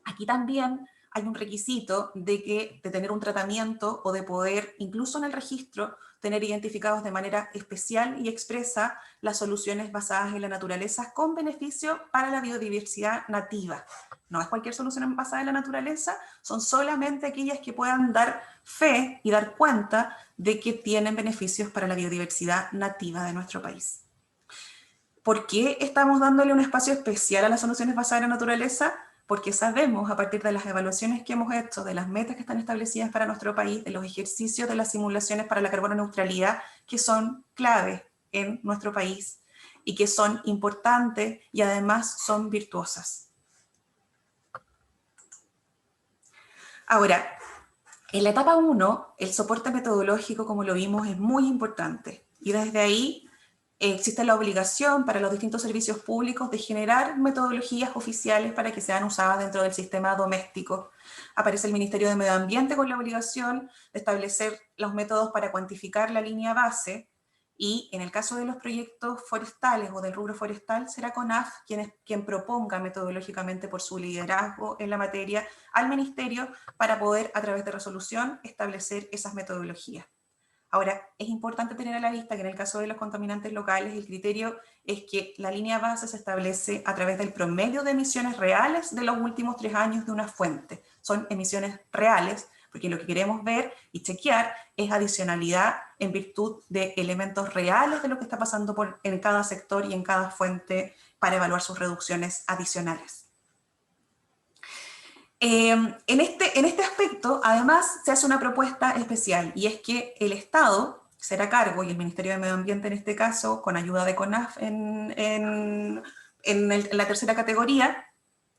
Aquí también hay un requisito de tener un tratamiento o de poder, incluso en el registro, tener identificados de manera especial y expresa las soluciones basadas en la naturaleza con beneficio para la biodiversidad nativa. No es cualquier solución basada en la naturaleza, son solamente aquellas que puedan dar fe y dar cuenta de que tienen beneficios para la biodiversidad nativa de nuestro país. ¿Por qué estamos dándole un espacio especial a las soluciones basadas en la naturaleza? Porque sabemos, a partir de las evaluaciones que hemos hecho, de las metas que están establecidas para nuestro país, de los ejercicios de las simulaciones para la carbono neutralidad, que son clave en nuestro país y que son importantes y además son virtuosas. Ahora, En la etapa 1, el soporte metodológico, como lo vimos, es muy importante. Y desde ahí existe la obligación para los distintos servicios públicos de generar metodologías oficiales para que sean usadas dentro del sistema doméstico. Aparece el Ministerio de Medio Ambiente con la obligación de establecer los métodos para cuantificar la línea base, y en el caso de los proyectos forestales o del rubro forestal, será CONAF quien proponga metodológicamente por su liderazgo en la materia al Ministerio para poder, a través de resolución, establecer esas metodologías. Ahora, es importante tener a la vista que en el caso de los contaminantes locales, el criterio es que la línea base se establece a través del promedio de emisiones reales de los últimos 3 años de una fuente. Son emisiones reales, porque lo que queremos ver y chequear es adicionalidad en virtud de elementos reales de lo que está pasando en cada sector y en cada fuente para evaluar sus reducciones adicionales. En este aspecto, además, se hace una propuesta especial, y es que el Estado será cargo, y el Ministerio de Medio Ambiente en este caso, con ayuda de CONAF en la tercera categoría,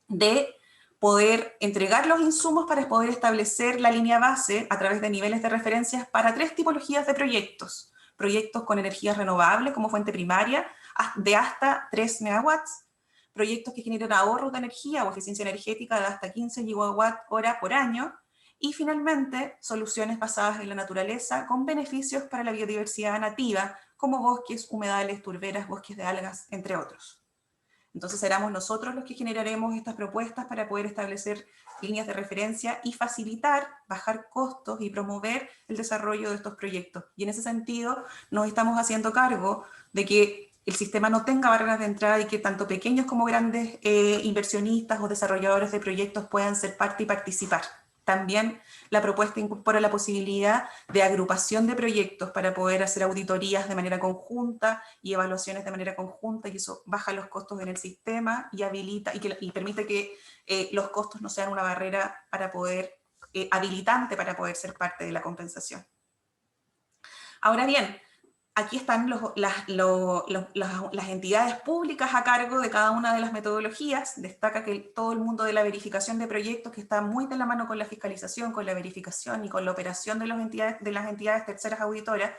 de poder entregar los insumos para poder establecer la línea base a través de niveles de referencias para 3 tipologías de proyectos. Proyectos con energías renovables como fuente primaria de hasta 3 megawatts, proyectos que generen ahorros de energía o eficiencia energética de hasta 15 gigawatt-hora por año, y finalmente soluciones basadas en la naturaleza con beneficios para la biodiversidad nativa, como bosques, humedales, turberas, bosques de algas, entre otros. Entonces seremos nosotros los que generaremos estas propuestas para poder establecer líneas de referencia y facilitar, bajar costos y promover el desarrollo de estos proyectos. Y en ese sentido nos estamos haciendo cargo de que el sistema no tenga barreras de entrada y que tanto pequeños como grandes inversionistas o desarrolladores de proyectos puedan ser parte y participar. También la propuesta incorpora la posibilidad de agrupación de proyectos para poder hacer auditorías de manera conjunta y evaluaciones de manera conjunta, y eso baja los costos en el sistema y habilita y permite que los costos no sean una barrera para poder, habilitante para poder ser parte de la compensación. Ahora bien, aquí están las entidades públicas a cargo de cada una de las metodologías. Destaca que todo el mundo de la verificación de proyectos, que está muy de la mano con la fiscalización, con la verificación y con la operación de las entidades terceras auditoras,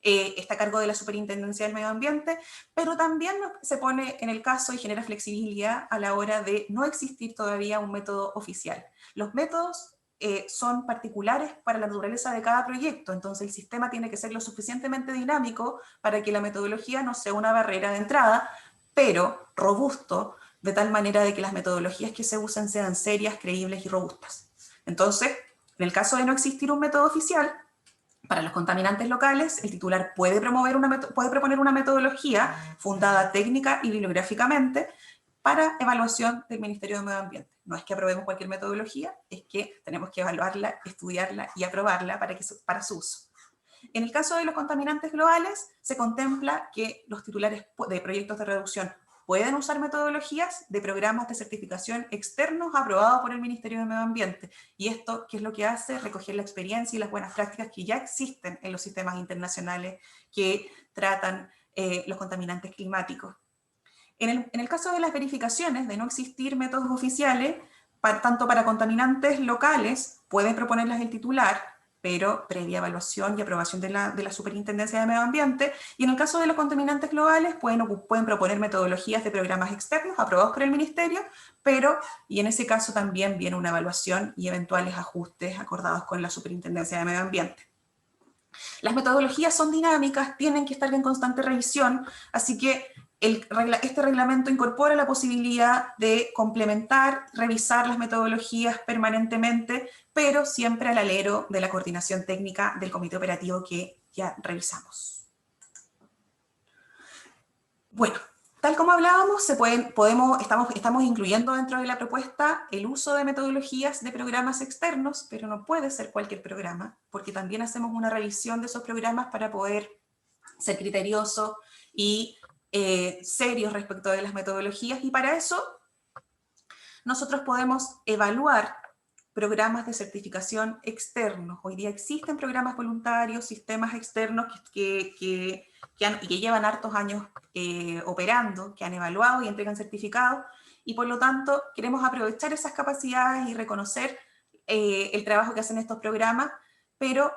está a cargo de la Superintendencia del Medio Ambiente, pero también se pone en el caso y genera flexibilidad a la hora de no existir todavía un método oficial. Los métodos son particulares para la naturaleza de cada proyecto, entonces el sistema tiene que ser lo suficientemente dinámico para que la metodología no sea una barrera de entrada, pero robusto, de tal manera de que las metodologías que se usen sean serias, creíbles y robustas. Entonces, en el caso de no existir un método oficial, para los contaminantes locales, el titular puede proponer una metodología fundada técnica y bibliográficamente para evaluación del Ministerio de Medio Ambiente. No es que aprobemos cualquier metodología, es que tenemos que evaluarla, estudiarla y aprobarla para su uso. En el caso de los contaminantes globales, se contempla que los titulares de proyectos de reducción pueden usar metodologías de programas de certificación externos aprobados por el Ministerio de Medio Ambiente. Y esto, ¿qué es lo que hace? Recoger la experiencia y las buenas prácticas que ya existen en los sistemas internacionales que tratan los contaminantes climáticos. En el caso de las verificaciones, de no existir métodos oficiales, tanto para contaminantes locales, puede proponerlas el titular, pero previa evaluación y aprobación de la Superintendencia de Medio Ambiente. Y en el caso de los contaminantes globales, pueden proponer metodologías de programas externos aprobados por el Ministerio, y en ese caso también viene una evaluación y eventuales ajustes acordados con la Superintendencia de Medio Ambiente. Las metodologías son dinámicas, tienen que estar en constante revisión, así que este reglamento incorpora la posibilidad de complementar, revisar las metodologías permanentemente, pero siempre al alero de la coordinación técnica del comité operativo que ya revisamos. Bueno, tal como hablábamos, estamos incluyendo dentro de la propuesta el uso de metodologías de programas externos, pero no puede ser cualquier programa, porque también hacemos una revisión de esos programas para poder ser criterioso y serios respecto de las metodologías, y para eso nosotros podemos evaluar programas de certificación externos. Hoy día existen programas voluntarios, sistemas externos que llevan hartos años operando, que han evaluado y entregan certificados, y por lo tanto queremos aprovechar esas capacidades y reconocer el trabajo que hacen estos programas, pero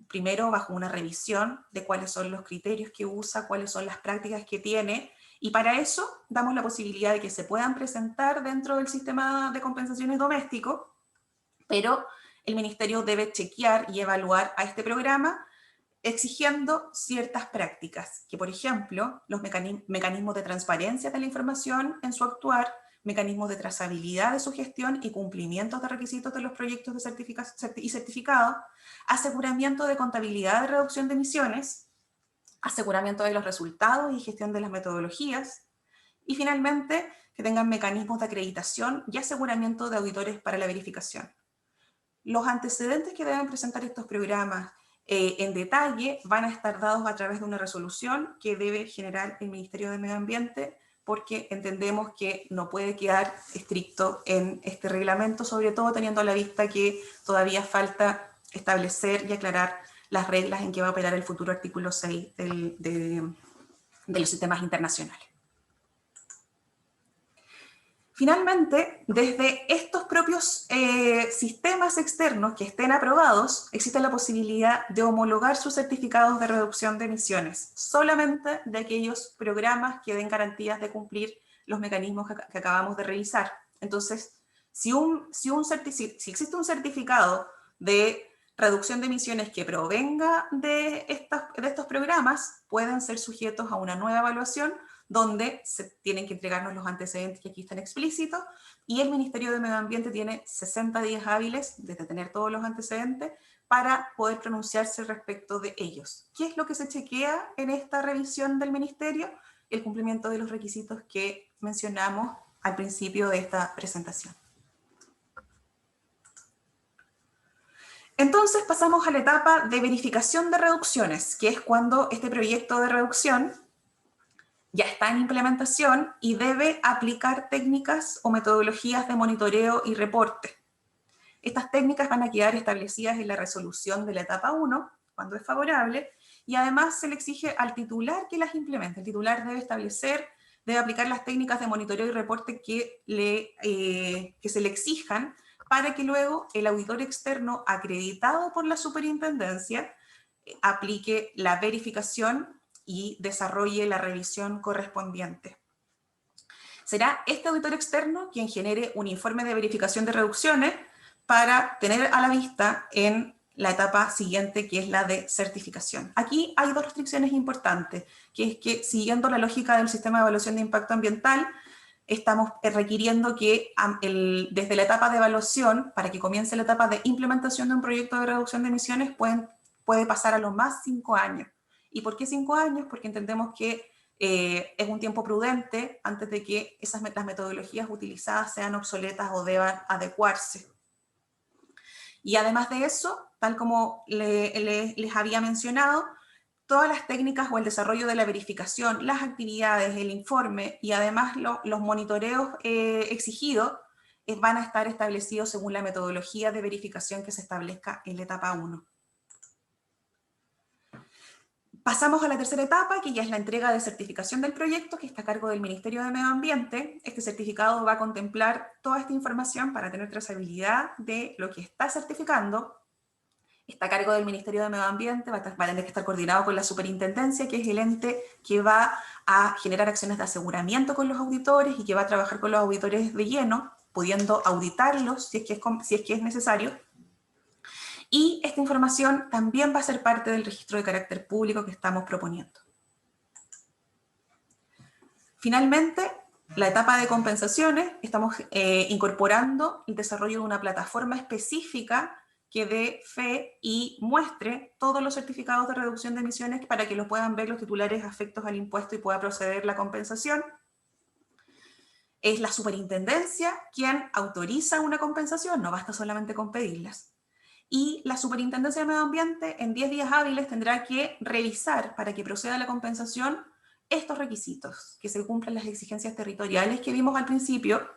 primero bajo una revisión de cuáles son los criterios que usa, cuáles son las prácticas que tiene, y para eso damos la posibilidad de que se puedan presentar dentro del sistema de compensaciones doméstico, pero el Ministerio debe chequear y evaluar a este programa exigiendo ciertas prácticas, que por ejemplo, los mecanismos de transparencia de la información en su actuar, mecanismos de trazabilidad de su gestión y cumplimientos de requisitos de los proyectos de certificados, aseguramiento de contabilidad de reducción de emisiones, aseguramiento de los resultados y gestión de las metodologías, y finalmente que tengan mecanismos de acreditación y aseguramiento de auditores para la verificación. Los antecedentes que deben presentar estos programas en detalle van a estar dados a través de una resolución que debe generar el Ministerio de Medio Ambiente, porque entendemos que no puede quedar estricto en este reglamento, sobre todo teniendo a la vista que todavía falta establecer y aclarar las reglas en que va a operar el futuro artículo 6 de los sistemas internacionales. Finalmente, desde estos propios sistemas externos que estén aprobados, existe la posibilidad de homologar sus certificados de reducción de emisiones, solamente de aquellos programas que den garantías de cumplir los mecanismos que acabamos de revisar. Entonces, si existe un certificado de reducción de emisiones que provenga de estos programas, pueden ser sujetos a una nueva evaluación donde se tienen que entregarnos los antecedentes que aquí están explícitos, y el Ministerio de Medio Ambiente tiene 60 días hábiles desde tener todos los antecedentes para poder pronunciarse respecto de ellos. ¿Qué es lo que se chequea en esta revisión del Ministerio? El cumplimiento de los requisitos que mencionamos al principio de esta presentación. Entonces pasamos a la etapa de verificación de reducciones, que es cuando este proyecto de reducción ya está en implementación y debe aplicar técnicas o metodologías de monitoreo y reporte. Estas técnicas van a quedar establecidas en la resolución de la etapa 1, cuando es favorable, y además se le exige al titular que las implemente. El titular debe aplicar las técnicas de monitoreo y reporte que se le exijan para que luego el auditor externo acreditado por la superintendencia aplique la verificación y desarrolle la revisión correspondiente. Será este auditor externo quien genere un informe de verificación de reducciones para tener a la vista en la etapa siguiente, que es la de certificación. Aquí hay dos restricciones importantes, que es que siguiendo la lógica del sistema de evaluación de impacto ambiental, estamos requiriendo que desde la etapa de evaluación, para que comience la etapa de implementación de un proyecto de reducción de emisiones, puede pasar a lo más 5 años. ¿Y por qué 5 años? Porque entendemos que es un tiempo prudente antes de que las metodologías utilizadas sean obsoletas o deban adecuarse. Y además de eso, tal como les había mencionado, todas las técnicas o el desarrollo de la verificación, las actividades, el informe y además los monitoreos exigidos van a estar establecidos según la metodología de verificación que se establezca en la etapa 1. Pasamos a la tercera etapa, que ya es la entrega de certificación del proyecto, que está a cargo del Ministerio de Medio Ambiente. Este certificado va a contemplar toda esta información para tener trazabilidad de lo que está certificando. Está a cargo del Ministerio de Medio Ambiente, va a tener que estar coordinado con la superintendencia, que es el ente que va a generar acciones de aseguramiento con los auditores y que va a trabajar con los auditores de lleno, pudiendo auditarlos si es que es necesario. Y esta información también va a ser parte del registro de carácter público que estamos proponiendo. Finalmente, la etapa de compensaciones, estamos incorporando el desarrollo de una plataforma específica que dé fe y muestre todos los certificados de reducción de emisiones para que los puedan ver los titulares afectos al impuesto y pueda proceder la compensación. Es la superintendencia quien autoriza una compensación, no basta solamente con pedirlas. Y la Superintendencia de Medio Ambiente en 10 días hábiles tendrá que revisar para que proceda la compensación estos requisitos, que se cumplan las exigencias territoriales que vimos al principio,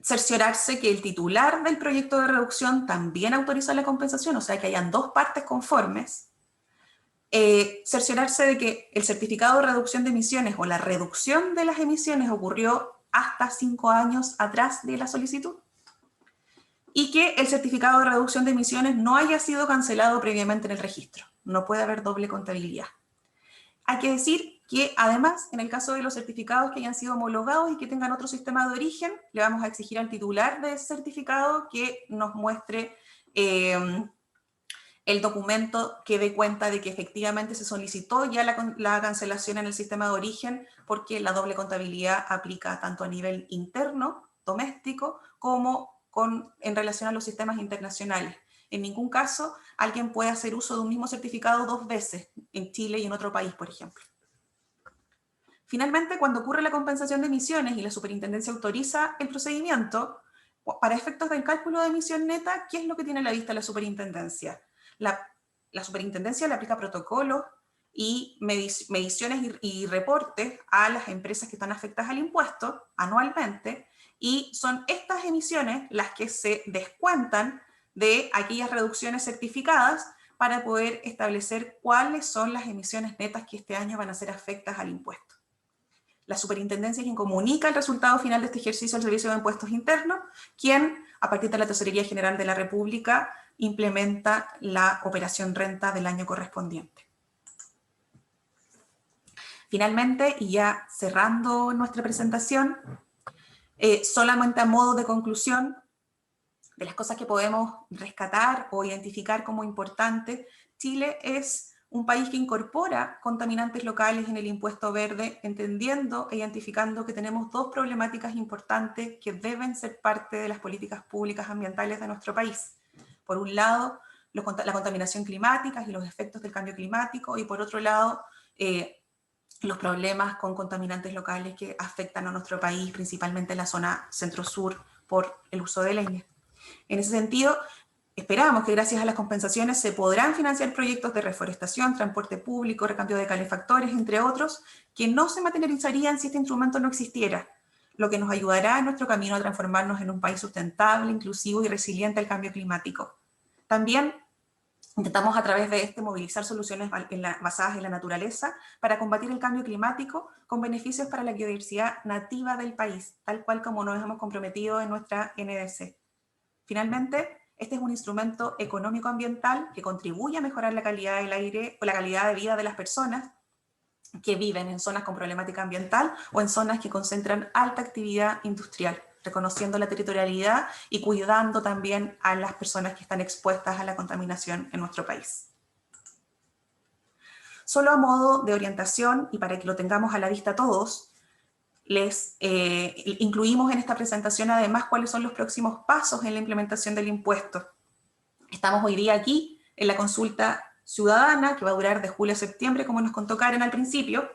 cerciorarse que el titular del proyecto de reducción también autoriza la compensación, o sea que hayan dos partes conformes, cerciorarse de que el certificado de reducción de emisiones o la reducción de las emisiones ocurrió hasta 5 años atrás de la solicitud, y que el certificado de reducción de emisiones no haya sido cancelado previamente en el registro. No puede haber doble contabilidad. Hay que decir que además, en el caso de los certificados que hayan sido homologados y que tengan otro sistema de origen, le vamos a exigir al titular de ese certificado que nos muestre el documento que dé cuenta de que efectivamente se solicitó ya la cancelación en el sistema de origen, porque la doble contabilidad aplica tanto a nivel interno, doméstico, como en relación a los sistemas internacionales. En ningún caso alguien puede hacer uso de un mismo certificado 2 veces, en Chile y en otro país, por ejemplo. Finalmente, cuando ocurre la compensación de emisiones y la superintendencia autoriza el procedimiento, para efectos del cálculo de emisión neta, ¿qué es lo que tiene a la vista la superintendencia? La superintendencia le aplica protocolos y mediciones y reportes a las empresas que están afectadas al impuesto anualmente, y son estas emisiones las que se descuentan de aquellas reducciones certificadas para poder establecer cuáles son las emisiones netas que este año van a ser afectadas al impuesto. La superintendencia es quien comunica el resultado final de este ejercicio al Servicio de Impuestos Internos, quien, a partir de la Tesorería General de la República, implementa la operación renta del año correspondiente. Finalmente, y ya cerrando nuestra presentación, solamente a modo de conclusión, de las cosas que podemos rescatar o identificar como importantes, Chile es un país que incorpora contaminantes locales en el impuesto verde, entendiendo e identificando que tenemos 2 problemáticas importantes que deben ser parte de las políticas públicas ambientales de nuestro país. Por un lado, la contaminación climática y los efectos del cambio climático, y por otro lado, los problemas con contaminantes locales que afectan a nuestro país, principalmente en la zona centro-sur, por el uso de leña. En ese sentido, esperamos que gracias a las compensaciones se podrán financiar proyectos de reforestación, transporte público, recambio de calefactores, entre otros, que no se materializarían si este instrumento no existiera, lo que nos ayudará en nuestro camino a transformarnos en un país sustentable, inclusivo y resiliente al cambio climático. También intentamos a través de movilizar soluciones basadas en la naturaleza para combatir el cambio climático con beneficios para la biodiversidad nativa del país, tal cual como nos hemos comprometido en nuestra NDC. Finalmente, este es un instrumento económico-ambiental que contribuye a mejorar la calidad del aire o la calidad de vida de las personas que viven en zonas con problemática ambiental o en zonas que concentran alta actividad industrial, reconociendo la territorialidad y cuidando también a las personas que están expuestas a la contaminación en nuestro país. Solo a modo de orientación y para que lo tengamos a la vista todos, les incluimos en esta presentación además cuáles son los próximos pasos en la implementación del impuesto. Estamos hoy día aquí en la consulta ciudadana que va a durar de julio a septiembre, como nos contó Karen al principio.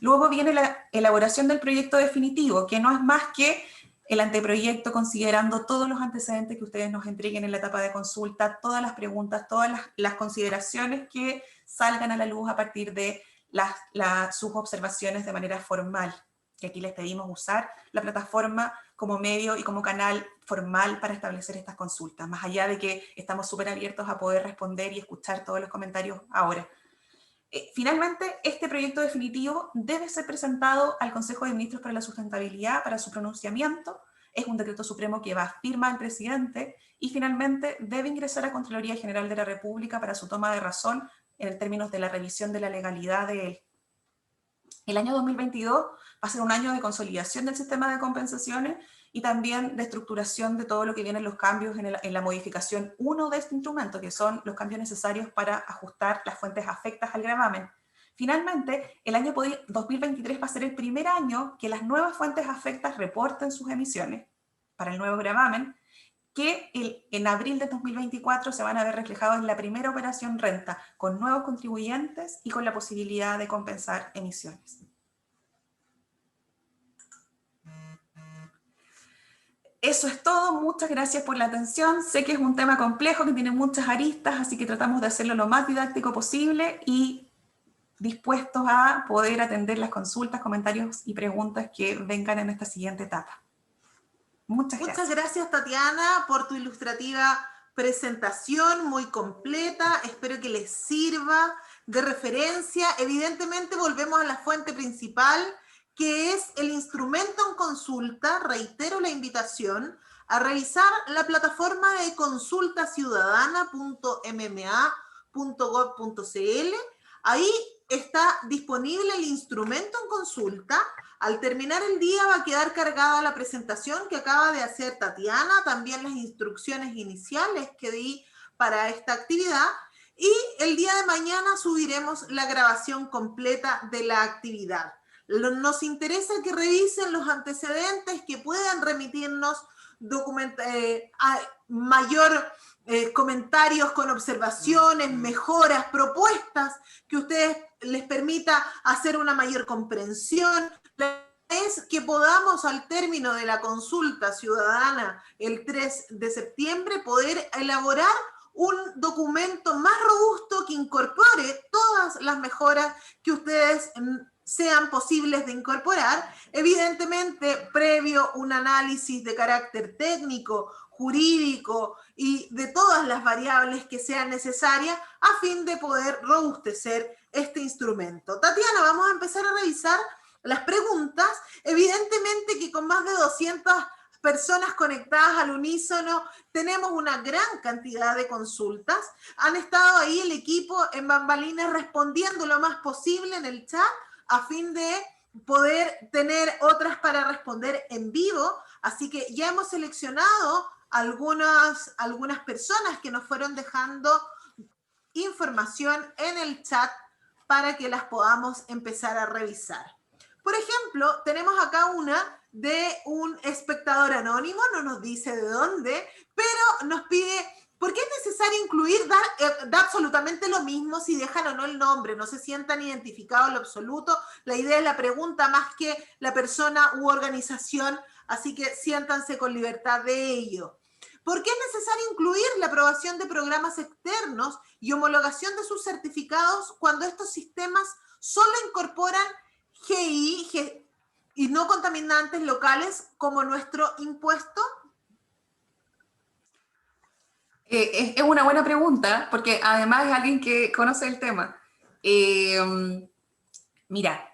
Luego viene la elaboración del proyecto definitivo, que no es más que el anteproyecto considerando todos los antecedentes que ustedes nos entreguen en la etapa de consulta, todas las preguntas, todas las consideraciones que salgan a la luz a partir de sus observaciones de manera formal, que aquí les pedimos usar la plataforma como medio y como canal formal para establecer estas consultas, más allá de que estamos súper abiertos a poder responder y escuchar todos los comentarios ahora. Finalmente, este proyecto definitivo debe ser presentado al Consejo de Ministros para la Sustentabilidad para su pronunciamiento. Es un decreto supremo que va a firmar el presidente y finalmente debe ingresar a Contraloría General de la República para su toma de razón en términos de la revisión de la legalidad de él. El año 2022 va a ser un año de consolidación del sistema de compensaciones y también de estructuración de todo lo que vienen los cambios en la modificación 1 de este instrumento, que son los cambios necesarios para ajustar las fuentes afectas al gravamen. Finalmente, el año 2023 va a ser el primer año que las nuevas fuentes afectas reporten sus emisiones para el nuevo gravamen, que en abril de 2024 se van a ver reflejados en la primera operación renta, con nuevos contribuyentes y con la posibilidad de compensar emisiones. Eso es todo, muchas gracias por la atención. Sé que es un tema complejo, que tiene muchas aristas, así que tratamos de hacerlo lo más didáctico posible y dispuestos a poder atender las consultas, comentarios y preguntas que vengan en esta siguiente etapa. Muchas gracias. Muchas gracias, Tatiana, por tu ilustrativa presentación, muy completa. Espero que les sirva de referencia. Evidentemente, volvemos a la fuente principal, que es el instrumento en consulta. Reitero la invitación a revisar la plataforma de consultaciudadana.mma.gov.cl. Ahí está disponible el instrumento en consulta. Al terminar el día va a quedar cargada la presentación que acaba de hacer Tatiana, también las instrucciones iniciales que di para esta actividad, y el día de mañana subiremos la grabación completa de la actividad. Nos interesa que revisen los antecedentes, que puedan remitirnos mayor comentarios con observaciones, mejoras, propuestas que a ustedes les permita hacer una mayor comprensión. Es que podamos, al término de la consulta ciudadana el 3 de septiembre, poder elaborar un documento más robusto que incorpore todas las mejoras que ustedes sean posibles de incorporar, evidentemente previo un análisis de carácter técnico, jurídico y de todas las variables que sean necesarias a fin de poder robustecer este instrumento. Tatiana, vamos a empezar a revisar las preguntas. Evidentemente que con más de 200 personas conectadas al unísono, tenemos una gran cantidad de consultas. Han estado ahí el equipo en bambalinas respondiendo lo más posible en el chat a fin de poder tener otras para responder en vivo. Así que ya hemos seleccionado algunas personas que nos fueron dejando información en el chat para que las podamos empezar a revisar. Por ejemplo, tenemos acá una de un espectador anónimo, no nos dice de dónde, pero nos pide, ¿por qué es necesario incluir, da absolutamente lo mismo si dejan o no el nombre? No se sientan identificados en lo absoluto. La idea es la pregunta más que la persona u organización, así que siéntanse con libertad de ello. ¿Por qué es necesario incluir la aprobación de programas externos y homologación de sus certificados cuando estos sistemas solo incorporan GI y no contaminantes locales como nuestro impuesto? Es una buena pregunta, porque además es alguien que conoce el tema. Mira,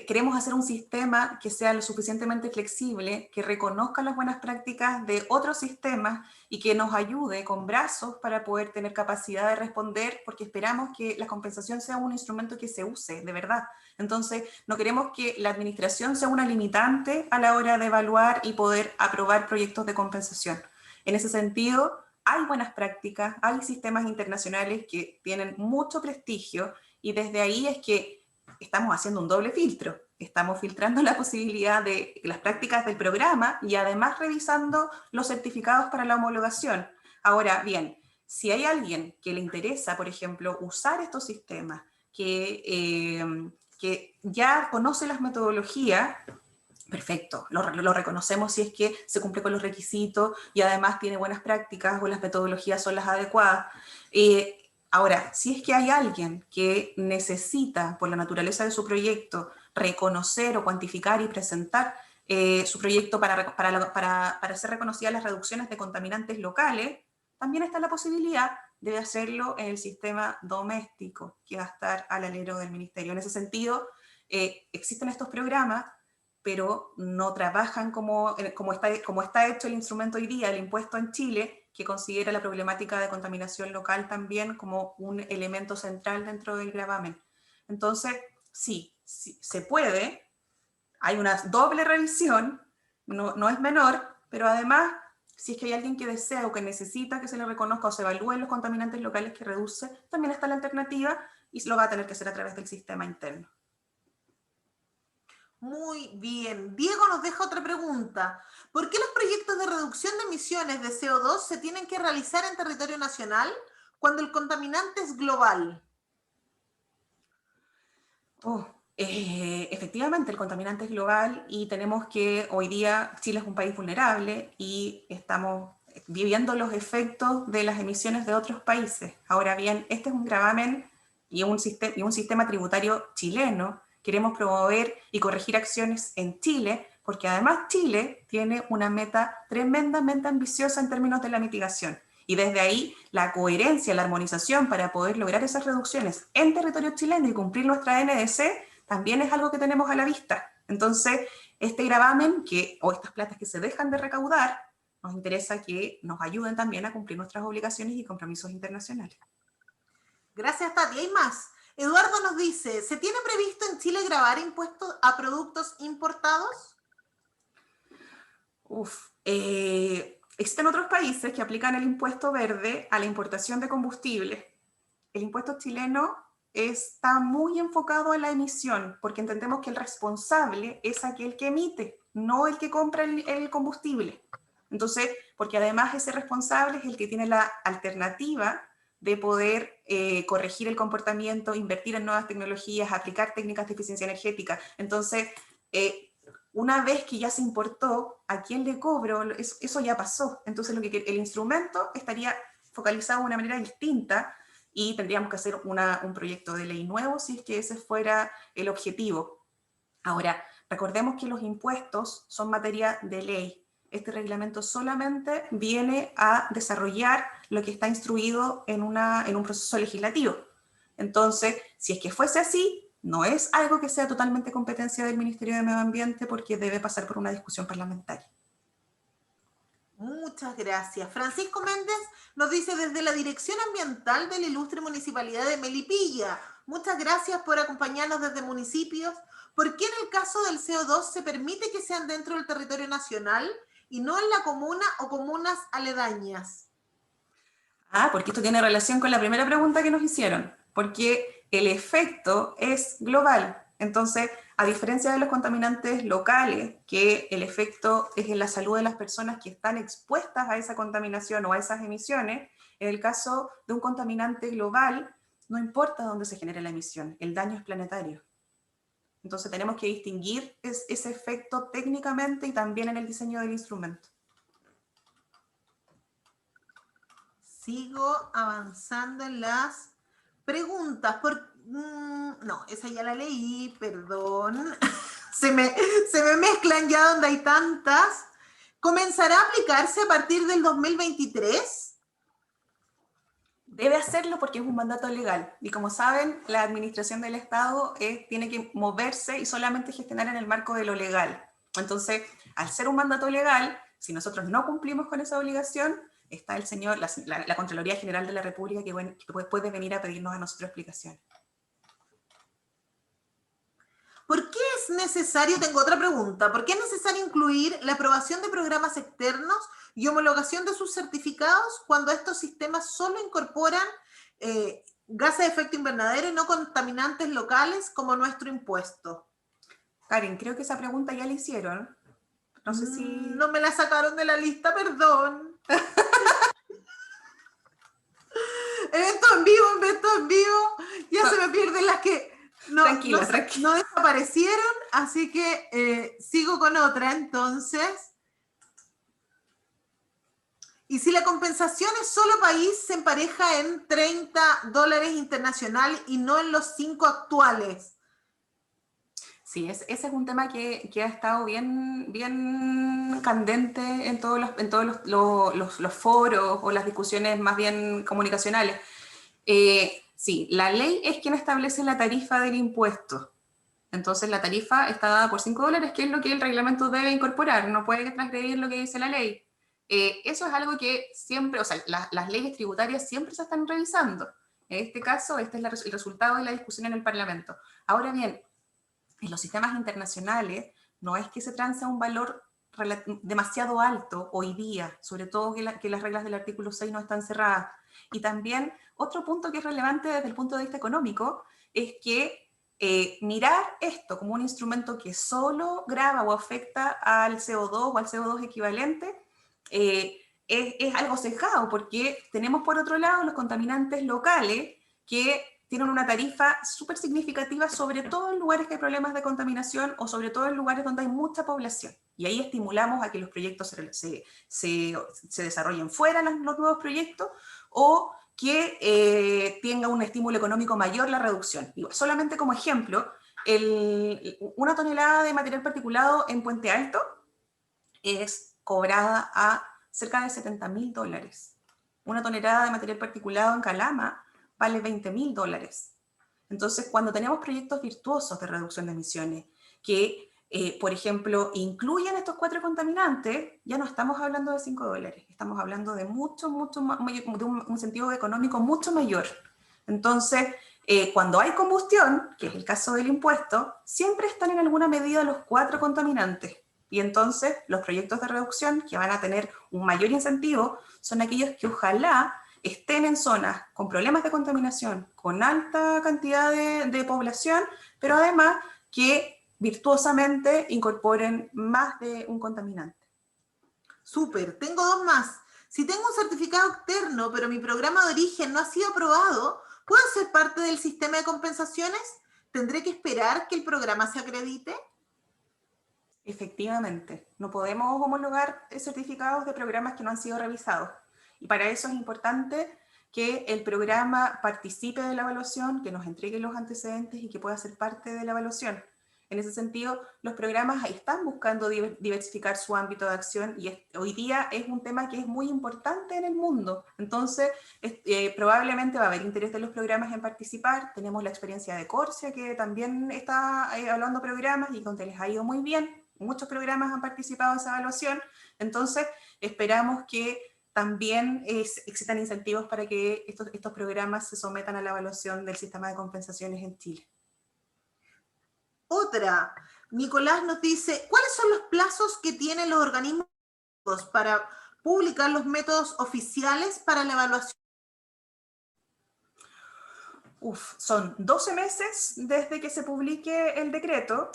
queremos hacer un sistema que sea lo suficientemente flexible, que reconozca las buenas prácticas de otros sistemas y que nos ayude con brazos para poder tener capacidad de responder, porque esperamos que la compensación sea un instrumento que se use, de verdad. Entonces, no queremos que la administración sea una limitante a la hora de evaluar y poder aprobar proyectos de compensación. En ese sentido, hay buenas prácticas, hay sistemas internacionales que tienen mucho prestigio y desde ahí es que estamos haciendo un doble filtro. Estamos filtrando la posibilidad de las prácticas del programa y además revisando los certificados para la homologación. Ahora bien, si hay alguien que le interesa, por ejemplo, usar estos sistemas, que ya conoce las metodologías, perfecto, lo reconocemos si es que se cumple con los requisitos y además tiene buenas prácticas o las metodologías son las adecuadas. Ahora, si es que hay alguien que necesita, por la naturaleza de su proyecto, reconocer o cuantificar y presentar su proyecto para hacer reconocidas las reducciones de contaminantes locales, también está la posibilidad de hacerlo en el sistema doméstico, que va a estar al alero del ministerio. En ese sentido, existen estos programas, pero no trabajan como está hecho el instrumento hoy día, el impuesto en Chile, que considera la problemática de contaminación local también como un elemento central dentro del gravamen. Entonces, sí, se puede, hay una doble revisión, no es menor, pero además, si es que hay alguien que desea o que necesita que se le reconozca o se evalúen los contaminantes locales que reduce, también está la alternativa y lo va a tener que hacer a través del sistema interno. Muy bien. Diego nos deja otra pregunta. ¿Por qué los proyectos de reducción de emisiones de CO2 se tienen que realizar en territorio nacional cuando el contaminante es global? Efectivamente, el contaminante es global y tenemos que, hoy día, Chile es un país vulnerable y estamos viviendo los efectos de las emisiones de otros países. Ahora bien, este es un gravamen y un sistema tributario chileno. Queremos promover y corregir acciones en Chile, porque además Chile tiene una meta tremendamente ambiciosa en términos de la mitigación. Y desde ahí, la coherencia, la armonización para poder lograr esas reducciones en territorio chileno y cumplir nuestra NDC, también es algo que tenemos a la vista. Entonces, este gravamen o estas platas que se dejan de recaudar, nos interesa que nos ayuden también a cumplir nuestras obligaciones y compromisos internacionales. Gracias, Tati. Hay más. Eduardo nos dice, ¿se tiene previsto en Chile gravar impuestos a productos importados? Existen otros países que aplican el impuesto verde a la importación de combustible. El impuesto chileno está muy enfocado a la emisión, porque entendemos que el responsable es aquel que emite, no el que compra el combustible. Entonces, porque además ese responsable es el que tiene la alternativa de poder corregir el comportamiento, invertir en nuevas tecnologías, aplicar técnicas de eficiencia energética. Entonces, una vez que ya se importó, ¿a quién le cobro? Eso ya pasó. Entonces, el instrumento estaría focalizado de una manera distinta y tendríamos que hacer un proyecto de ley nuevo si es que ese fuera el objetivo. Ahora, recordemos que los impuestos son materia de ley. Este reglamento solamente viene a desarrollar lo que está instruido en un proceso legislativo. Entonces, si es que fuese así, no es algo que sea totalmente competencia del Ministerio de Medio Ambiente porque debe pasar por una discusión parlamentaria. Muchas gracias. Francisco Méndez nos dice desde la Dirección Ambiental de la Ilustre Municipalidad de Melipilla. Muchas gracias por acompañarnos desde municipios. ¿Por qué en el caso del CO2 se permite que sean dentro del territorio nacional y no en la comuna o comunas aledañas? Porque esto tiene relación con la primera pregunta que nos hicieron, porque el efecto es global. Entonces, a diferencia de los contaminantes locales, que el efecto es en la salud de las personas que están expuestas a esa contaminación o a esas emisiones, en el caso de un contaminante global, no importa dónde se genere la emisión, el daño es planetario. Entonces tenemos que distinguir ese efecto técnicamente y también en el diseño del instrumento. Sigo avanzando en las preguntas. No, esa ya la leí, perdón. se me mezclan ya donde hay tantas. ¿Comenzará a aplicarse a partir del 2023? Debe hacerlo porque es un mandato legal. Y como saben, la administración del Estado tiene que moverse y solamente gestionar en el marco de lo legal. Entonces, al ser un mandato legal, si nosotros no cumplimos con esa obligación, está el señor, la Contraloría General de la República que puede venir a pedirnos a nosotros explicaciones. ¿Por qué es necesario, tengo otra pregunta, ¿por qué es necesario incluir la aprobación de programas externos y homologación de sus certificados cuando estos sistemas solo incorporan gases de efecto invernadero y no contaminantes locales como nuestro impuesto? Karen, creo que esa pregunta ya la hicieron. No sé si... No me la sacaron de la lista, perdón. Evento en vivo, ya se me pierden las que tranquila. No desaparecieron, así que sigo con otra entonces. Y si la compensación es solo país, se empareja en $30 internacional y no en los 5 actuales. Sí, ese es un tema que ha estado bien candente en todos los foros o las discusiones más bien comunicacionales. Sí, la ley es quien establece la tarifa del impuesto. Entonces la tarifa está dada por $5, que es lo que el reglamento debe incorporar, no puede transgredir lo que dice la ley. Eso es algo que siempre, o sea, las leyes tributarias siempre se están revisando. En este caso, este es el resultado de la discusión en el Parlamento. Ahora bien, en los sistemas internacionales no es que se trance a un valor demasiado alto hoy día, sobre todo que las reglas del artículo 6 no están cerradas. Y también otro punto que es relevante desde el punto de vista económico es que mirar esto como un instrumento que solo grava o afecta al CO2 o al CO2 equivalente es algo sesgado, porque tenemos por otro lado los contaminantes locales que tienen una tarifa súper significativa, sobre todo en lugares que hay problemas de contaminación o sobre todo en lugares donde hay mucha población. Y ahí estimulamos a que los proyectos se desarrollen fuera los nuevos proyectos o que tenga un estímulo económico mayor la reducción. Digo, solamente como ejemplo, una tonelada de material particulado en Puente Alto es cobrada a cerca de $70.000. Una tonelada de material particulado en Calama vale $20.000. Entonces, cuando tenemos proyectos virtuosos de reducción de emisiones que por ejemplo, incluyen estos 4 contaminantes, ya no estamos hablando de $5, estamos hablando de mucho más, de un sentido económico mucho mayor. Entonces, cuando hay combustión, que es el caso del impuesto, siempre están en alguna medida los 4 contaminantes. Y entonces los proyectos de reducción que van a tener un mayor incentivo son aquellos que ojalá estén en zonas con problemas de contaminación, con alta cantidad de población, pero además que virtuosamente incorporen más de un contaminante. Súper, tengo 2 más. Si tengo un certificado externo, pero mi programa de origen no ha sido aprobado, ¿puedo ser parte del sistema de compensaciones? ¿Tendré que esperar que el programa se acredite? Efectivamente, no podemos homologar certificados de programas que no han sido revisados. Y para eso es importante que el programa participe de la evaluación, que nos entregue los antecedentes y que pueda ser parte de la evaluación. En ese sentido, los programas están buscando diversificar su ámbito de acción y hoy día es un tema que es muy importante en el mundo. Entonces, probablemente va a haber interés de los programas en participar. Tenemos la experiencia de Corsia, que también está evaluando programas y donde les ha ido muy bien. Muchos programas han participado en esa evaluación. Entonces, esperamos que también existan incentivos para que estos programas se sometan a la evaluación del sistema de compensaciones en Chile. Otra, Nicolás nos dice, ¿cuáles son los plazos que tienen los organismos para publicar los métodos oficiales para la evaluación? Son 12 meses desde que se publique el decreto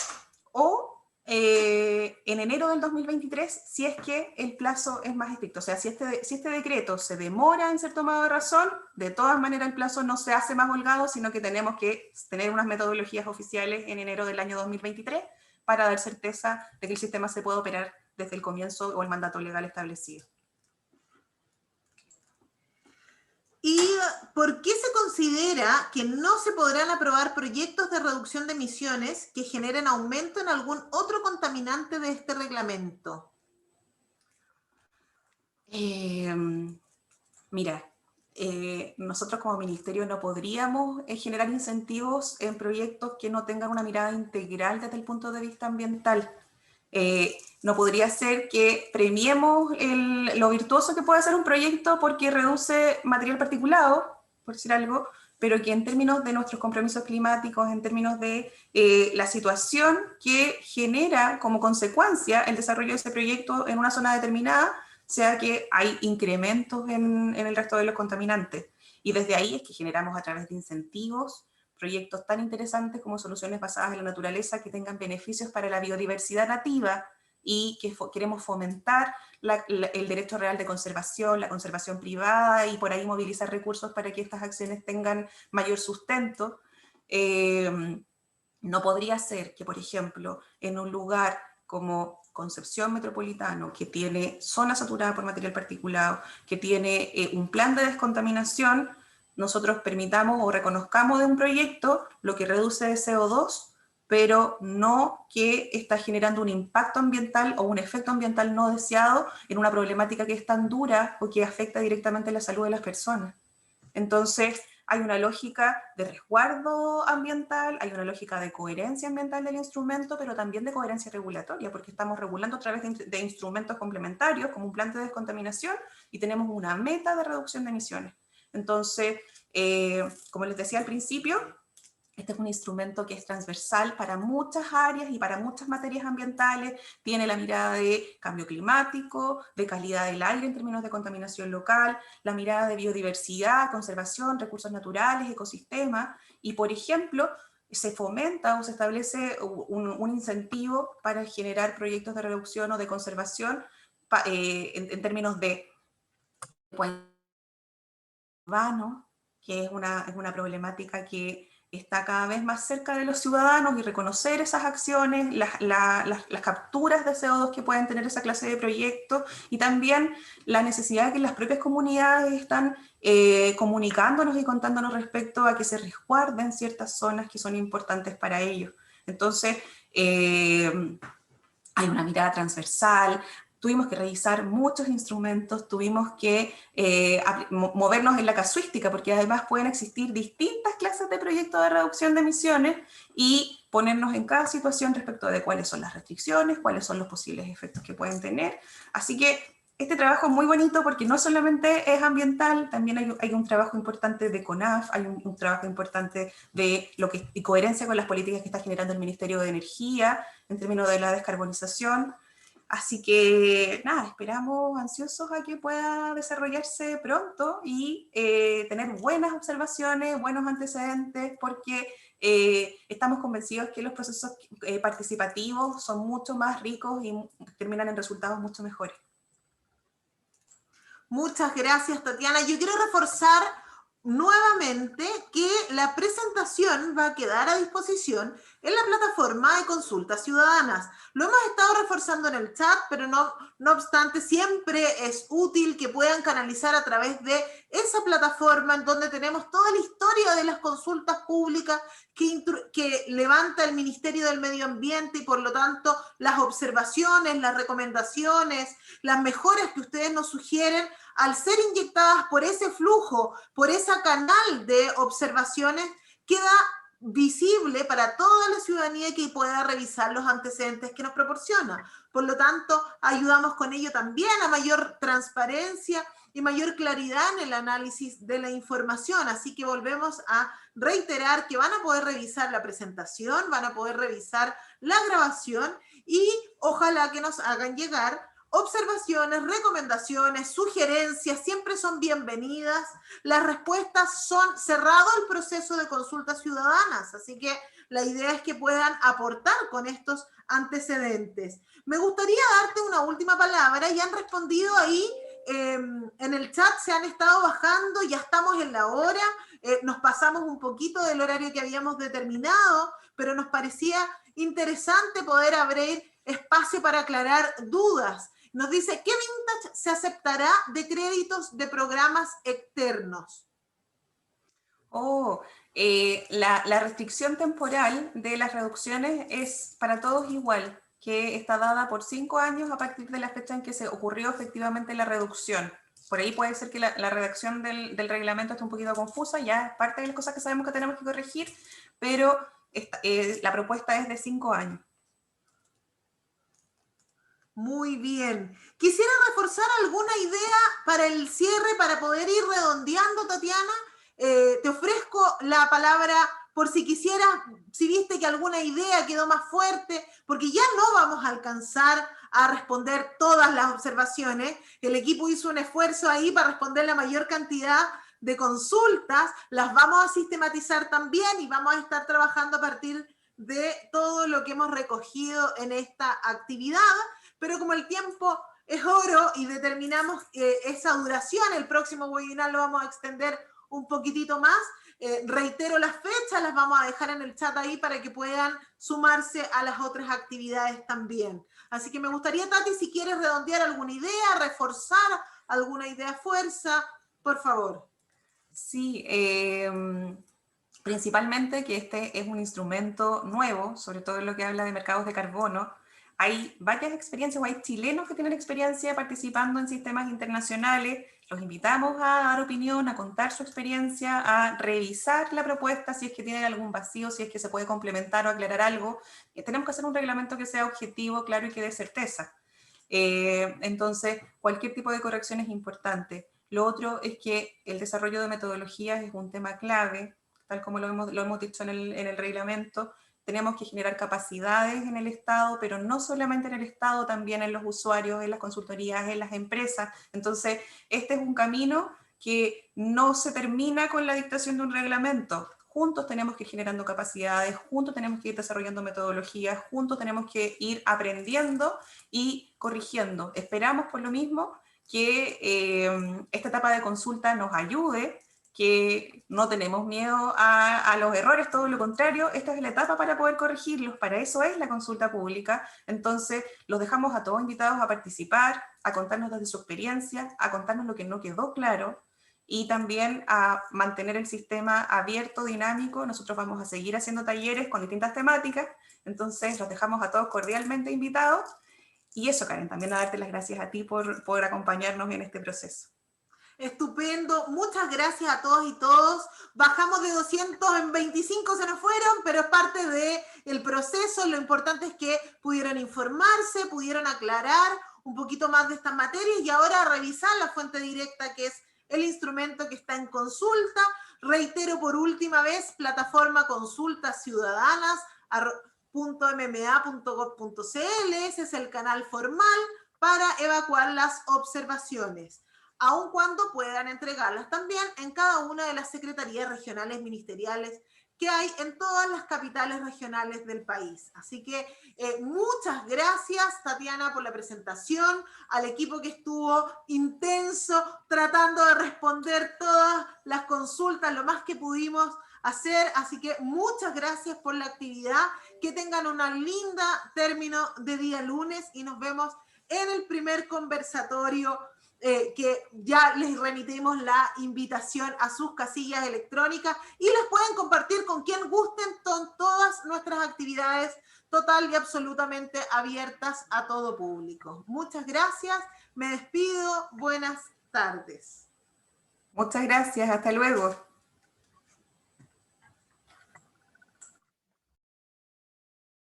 o en enero del 2023 si es que el plazo es más estricto. O sea, si este decreto se demora en ser tomado de razón, de todas maneras el plazo no se hace más holgado, sino que tenemos que tener unas metodologías oficiales en enero del año 2023 para dar certeza de que el sistema se puede operar desde el comienzo o el mandato legal establecido. ¿Y por qué se considera que no se podrán aprobar proyectos de reducción de emisiones que generen aumento en algún otro contaminante de este reglamento? Mira, nosotros como ministerio no podríamos generar incentivos en proyectos que no tengan una mirada integral desde el punto de vista ambiental. No podría ser que premiemos lo virtuoso que puede ser un proyecto porque reduce material particulado, por decir algo, pero que en términos de nuestros compromisos climáticos, en términos de la situación que genera como consecuencia el desarrollo de ese proyecto en una zona determinada, sea que hay incrementos en el resto de los contaminantes. Y desde ahí es que generamos a través de incentivos proyectos tan interesantes como soluciones basadas en la naturaleza que tengan beneficios para la biodiversidad nativa y que queremos fomentar el derecho real de conservación, la conservación privada y por ahí movilizar recursos para que estas acciones tengan mayor sustento. No podría ser que, por ejemplo, en un lugar como Concepción Metropolitano, que tiene zona saturada por material particulado, que tiene un plan de descontaminación, nosotros permitamos o reconozcamos de un proyecto lo que reduce de CO2, pero no que está generando un impacto ambiental o un efecto ambiental no deseado en una problemática que es tan dura o que afecta directamente la salud de las personas. Entonces, hay una lógica de resguardo ambiental, hay una lógica de coherencia ambiental del instrumento, pero también de coherencia regulatoria, porque estamos regulando a través de instrumentos complementarios, como un plan de descontaminación, y tenemos una meta de reducción de emisiones. Entonces, como les decía al principio, este es un instrumento que es transversal para muchas áreas y para muchas materias ambientales. Tiene la mirada de cambio climático, de calidad del aire en términos de contaminación local, la mirada de biodiversidad, conservación, recursos naturales, ecosistemas. Y, por ejemplo, se fomenta o se establece un incentivo para generar proyectos de reducción o de conservación en términos de urbano, que es una problemática que está cada vez más cerca de los ciudadanos, y reconocer esas acciones, las capturas de CO2 que pueden tener esa clase de proyectos, y también la necesidad de que las propias comunidades están comunicándonos y contándonos respecto a que se resguarden ciertas zonas que son importantes para ellos. Entonces, hay una mirada transversal, tuvimos que revisar muchos instrumentos, tuvimos que movernos en la casuística, porque además pueden existir distintas clases de proyectos de reducción de emisiones y ponernos en cada situación respecto de cuáles son las restricciones, cuáles son los posibles efectos que pueden tener. Así que este trabajo es muy bonito porque no solamente es ambiental, también hay un trabajo importante de CONAF, hay un trabajo importante de y coherencia con las políticas que está generando el Ministerio de Energía en términos de la descarbonización. Así que nada, esperamos ansiosos a que pueda desarrollarse pronto y tener buenas observaciones, buenos antecedentes, porque estamos convencidos que los procesos participativos son mucho más ricos y terminan en resultados mucho mejores. Muchas gracias, Tatiana. Yo quiero reforzar nuevamente que la presentación va a quedar a disposición en la plataforma de consultas ciudadanas. Lo hemos estado reforzando en el chat, pero no obstante, siempre es útil que puedan canalizar a través de esa plataforma en donde tenemos toda la historia de las consultas públicas que levanta el Ministerio del Medio Ambiente y por lo tanto las observaciones, las recomendaciones, las mejoras que ustedes nos sugieren, al ser inyectadas por ese flujo, por ese canal de observaciones, queda visible para toda la ciudadanía que pueda revisar los antecedentes que nos proporciona. Por lo tanto, ayudamos con ello también a mayor transparencia y mayor claridad en el análisis de la información. Así que volvemos a reiterar que van a poder revisar la presentación, van a poder revisar la grabación y ojalá que nos hagan llegar observaciones, recomendaciones, sugerencias, siempre son bienvenidas. Las respuestas son cerrado el proceso de consultas ciudadanas, así que la idea es que puedan aportar con estos antecedentes. Me gustaría darte una última palabra, ya han respondido ahí en el chat, se han estado bajando, ya estamos en la hora, nos pasamos un poquito del horario que habíamos determinado, pero nos parecía interesante poder abrir espacio para aclarar dudas. Nos dice, ¿qué vintage se aceptará de créditos de programas externos? La restricción temporal de las reducciones es para todos igual, que está dada por 5 años a partir de la fecha en que se ocurrió efectivamente la reducción. Por ahí puede ser que la redacción del reglamento esté un poquito confusa, ya es parte de las cosas que sabemos que tenemos que corregir, pero la propuesta es de 5 años. Muy bien. Quisiera reforzar alguna idea para el cierre, para poder ir redondeando, Tatiana. Te ofrezco la palabra por si quisieras, si viste que alguna idea quedó más fuerte, porque ya no vamos a alcanzar a responder todas las observaciones. El equipo hizo un esfuerzo ahí para responder la mayor cantidad de consultas. Las vamos a sistematizar también y vamos a estar trabajando a partir de todo lo que hemos recogido en esta actividad. Pero como el tiempo es oro y determinamos esa duración, el próximo webinar lo vamos a extender un poquitito más. Reitero las fechas, las vamos a dejar en el chat ahí para que puedan sumarse a las otras actividades también. Así que me gustaría, Tati, si quieres redondear alguna idea, reforzar alguna idea fuerza, por favor. Sí, principalmente que este es un instrumento nuevo, sobre todo en lo que habla de mercados de carbono. Hay varias experiencias, o hay chilenos que tienen experiencia participando en sistemas internacionales. Los invitamos a dar opinión, a contar su experiencia, a revisar la propuesta si es que tienen algún vacío, si es que se puede complementar o aclarar algo. Tenemos que hacer un reglamento que sea objetivo, claro y que dé certeza. Entonces, cualquier tipo de corrección es importante. Lo otro es que el desarrollo de metodologías es un tema clave, tal como lo hemos dicho en el reglamento. Tenemos que generar capacidades en el Estado, pero no solamente en el Estado, también en los usuarios, en las consultorías, en las empresas. Entonces, este es un camino que no se termina con la dictación de un reglamento. Juntos tenemos que ir generando capacidades, juntos tenemos que ir desarrollando metodologías, juntos tenemos que ir aprendiendo y corrigiendo. Esperamos por lo mismo que esta etapa de consulta nos ayude, que no tenemos miedo a los errores, todo lo contrario, esta es la etapa para poder corregirlos, para eso es la consulta pública. Entonces los dejamos a todos invitados a participar, a contarnos desde su experiencia, a contarnos lo que no quedó claro y también a mantener el sistema abierto, dinámico. Nosotros vamos a seguir haciendo talleres con distintas temáticas, entonces los dejamos a todos cordialmente invitados Y eso, Karen, también a darte las gracias a ti por acompañarnos en este proceso. Estupendo, muchas gracias a todos y todos. Bajamos de 200 en 25, se nos fueron, pero es parte del proceso. Lo importante es que pudieron informarse, pudieron aclarar un poquito más de estas materias y ahora revisar la fuente directa, que es el instrumento que está en consulta. Reitero por última vez, plataforma consultasciudadanas.mma.gov.cl, ese es el canal formal para evacuar las observaciones, aun cuando puedan entregarlas también en cada una de las secretarías regionales ministeriales que hay en todas las capitales regionales del país. Así que muchas gracias, Tatiana, por la presentación, al equipo que estuvo intenso tratando de responder todas las consultas lo más que pudimos hacer. Así que muchas gracias por la actividad, que tengan una linda término de día lunes y nos vemos en el primer conversatorio que ya les remitimos la invitación a sus casillas electrónicas y las pueden compartir con quien gusten. Todas nuestras actividades total y absolutamente abiertas a todo público. Muchas gracias, me despido, buenas tardes. Muchas gracias, hasta luego.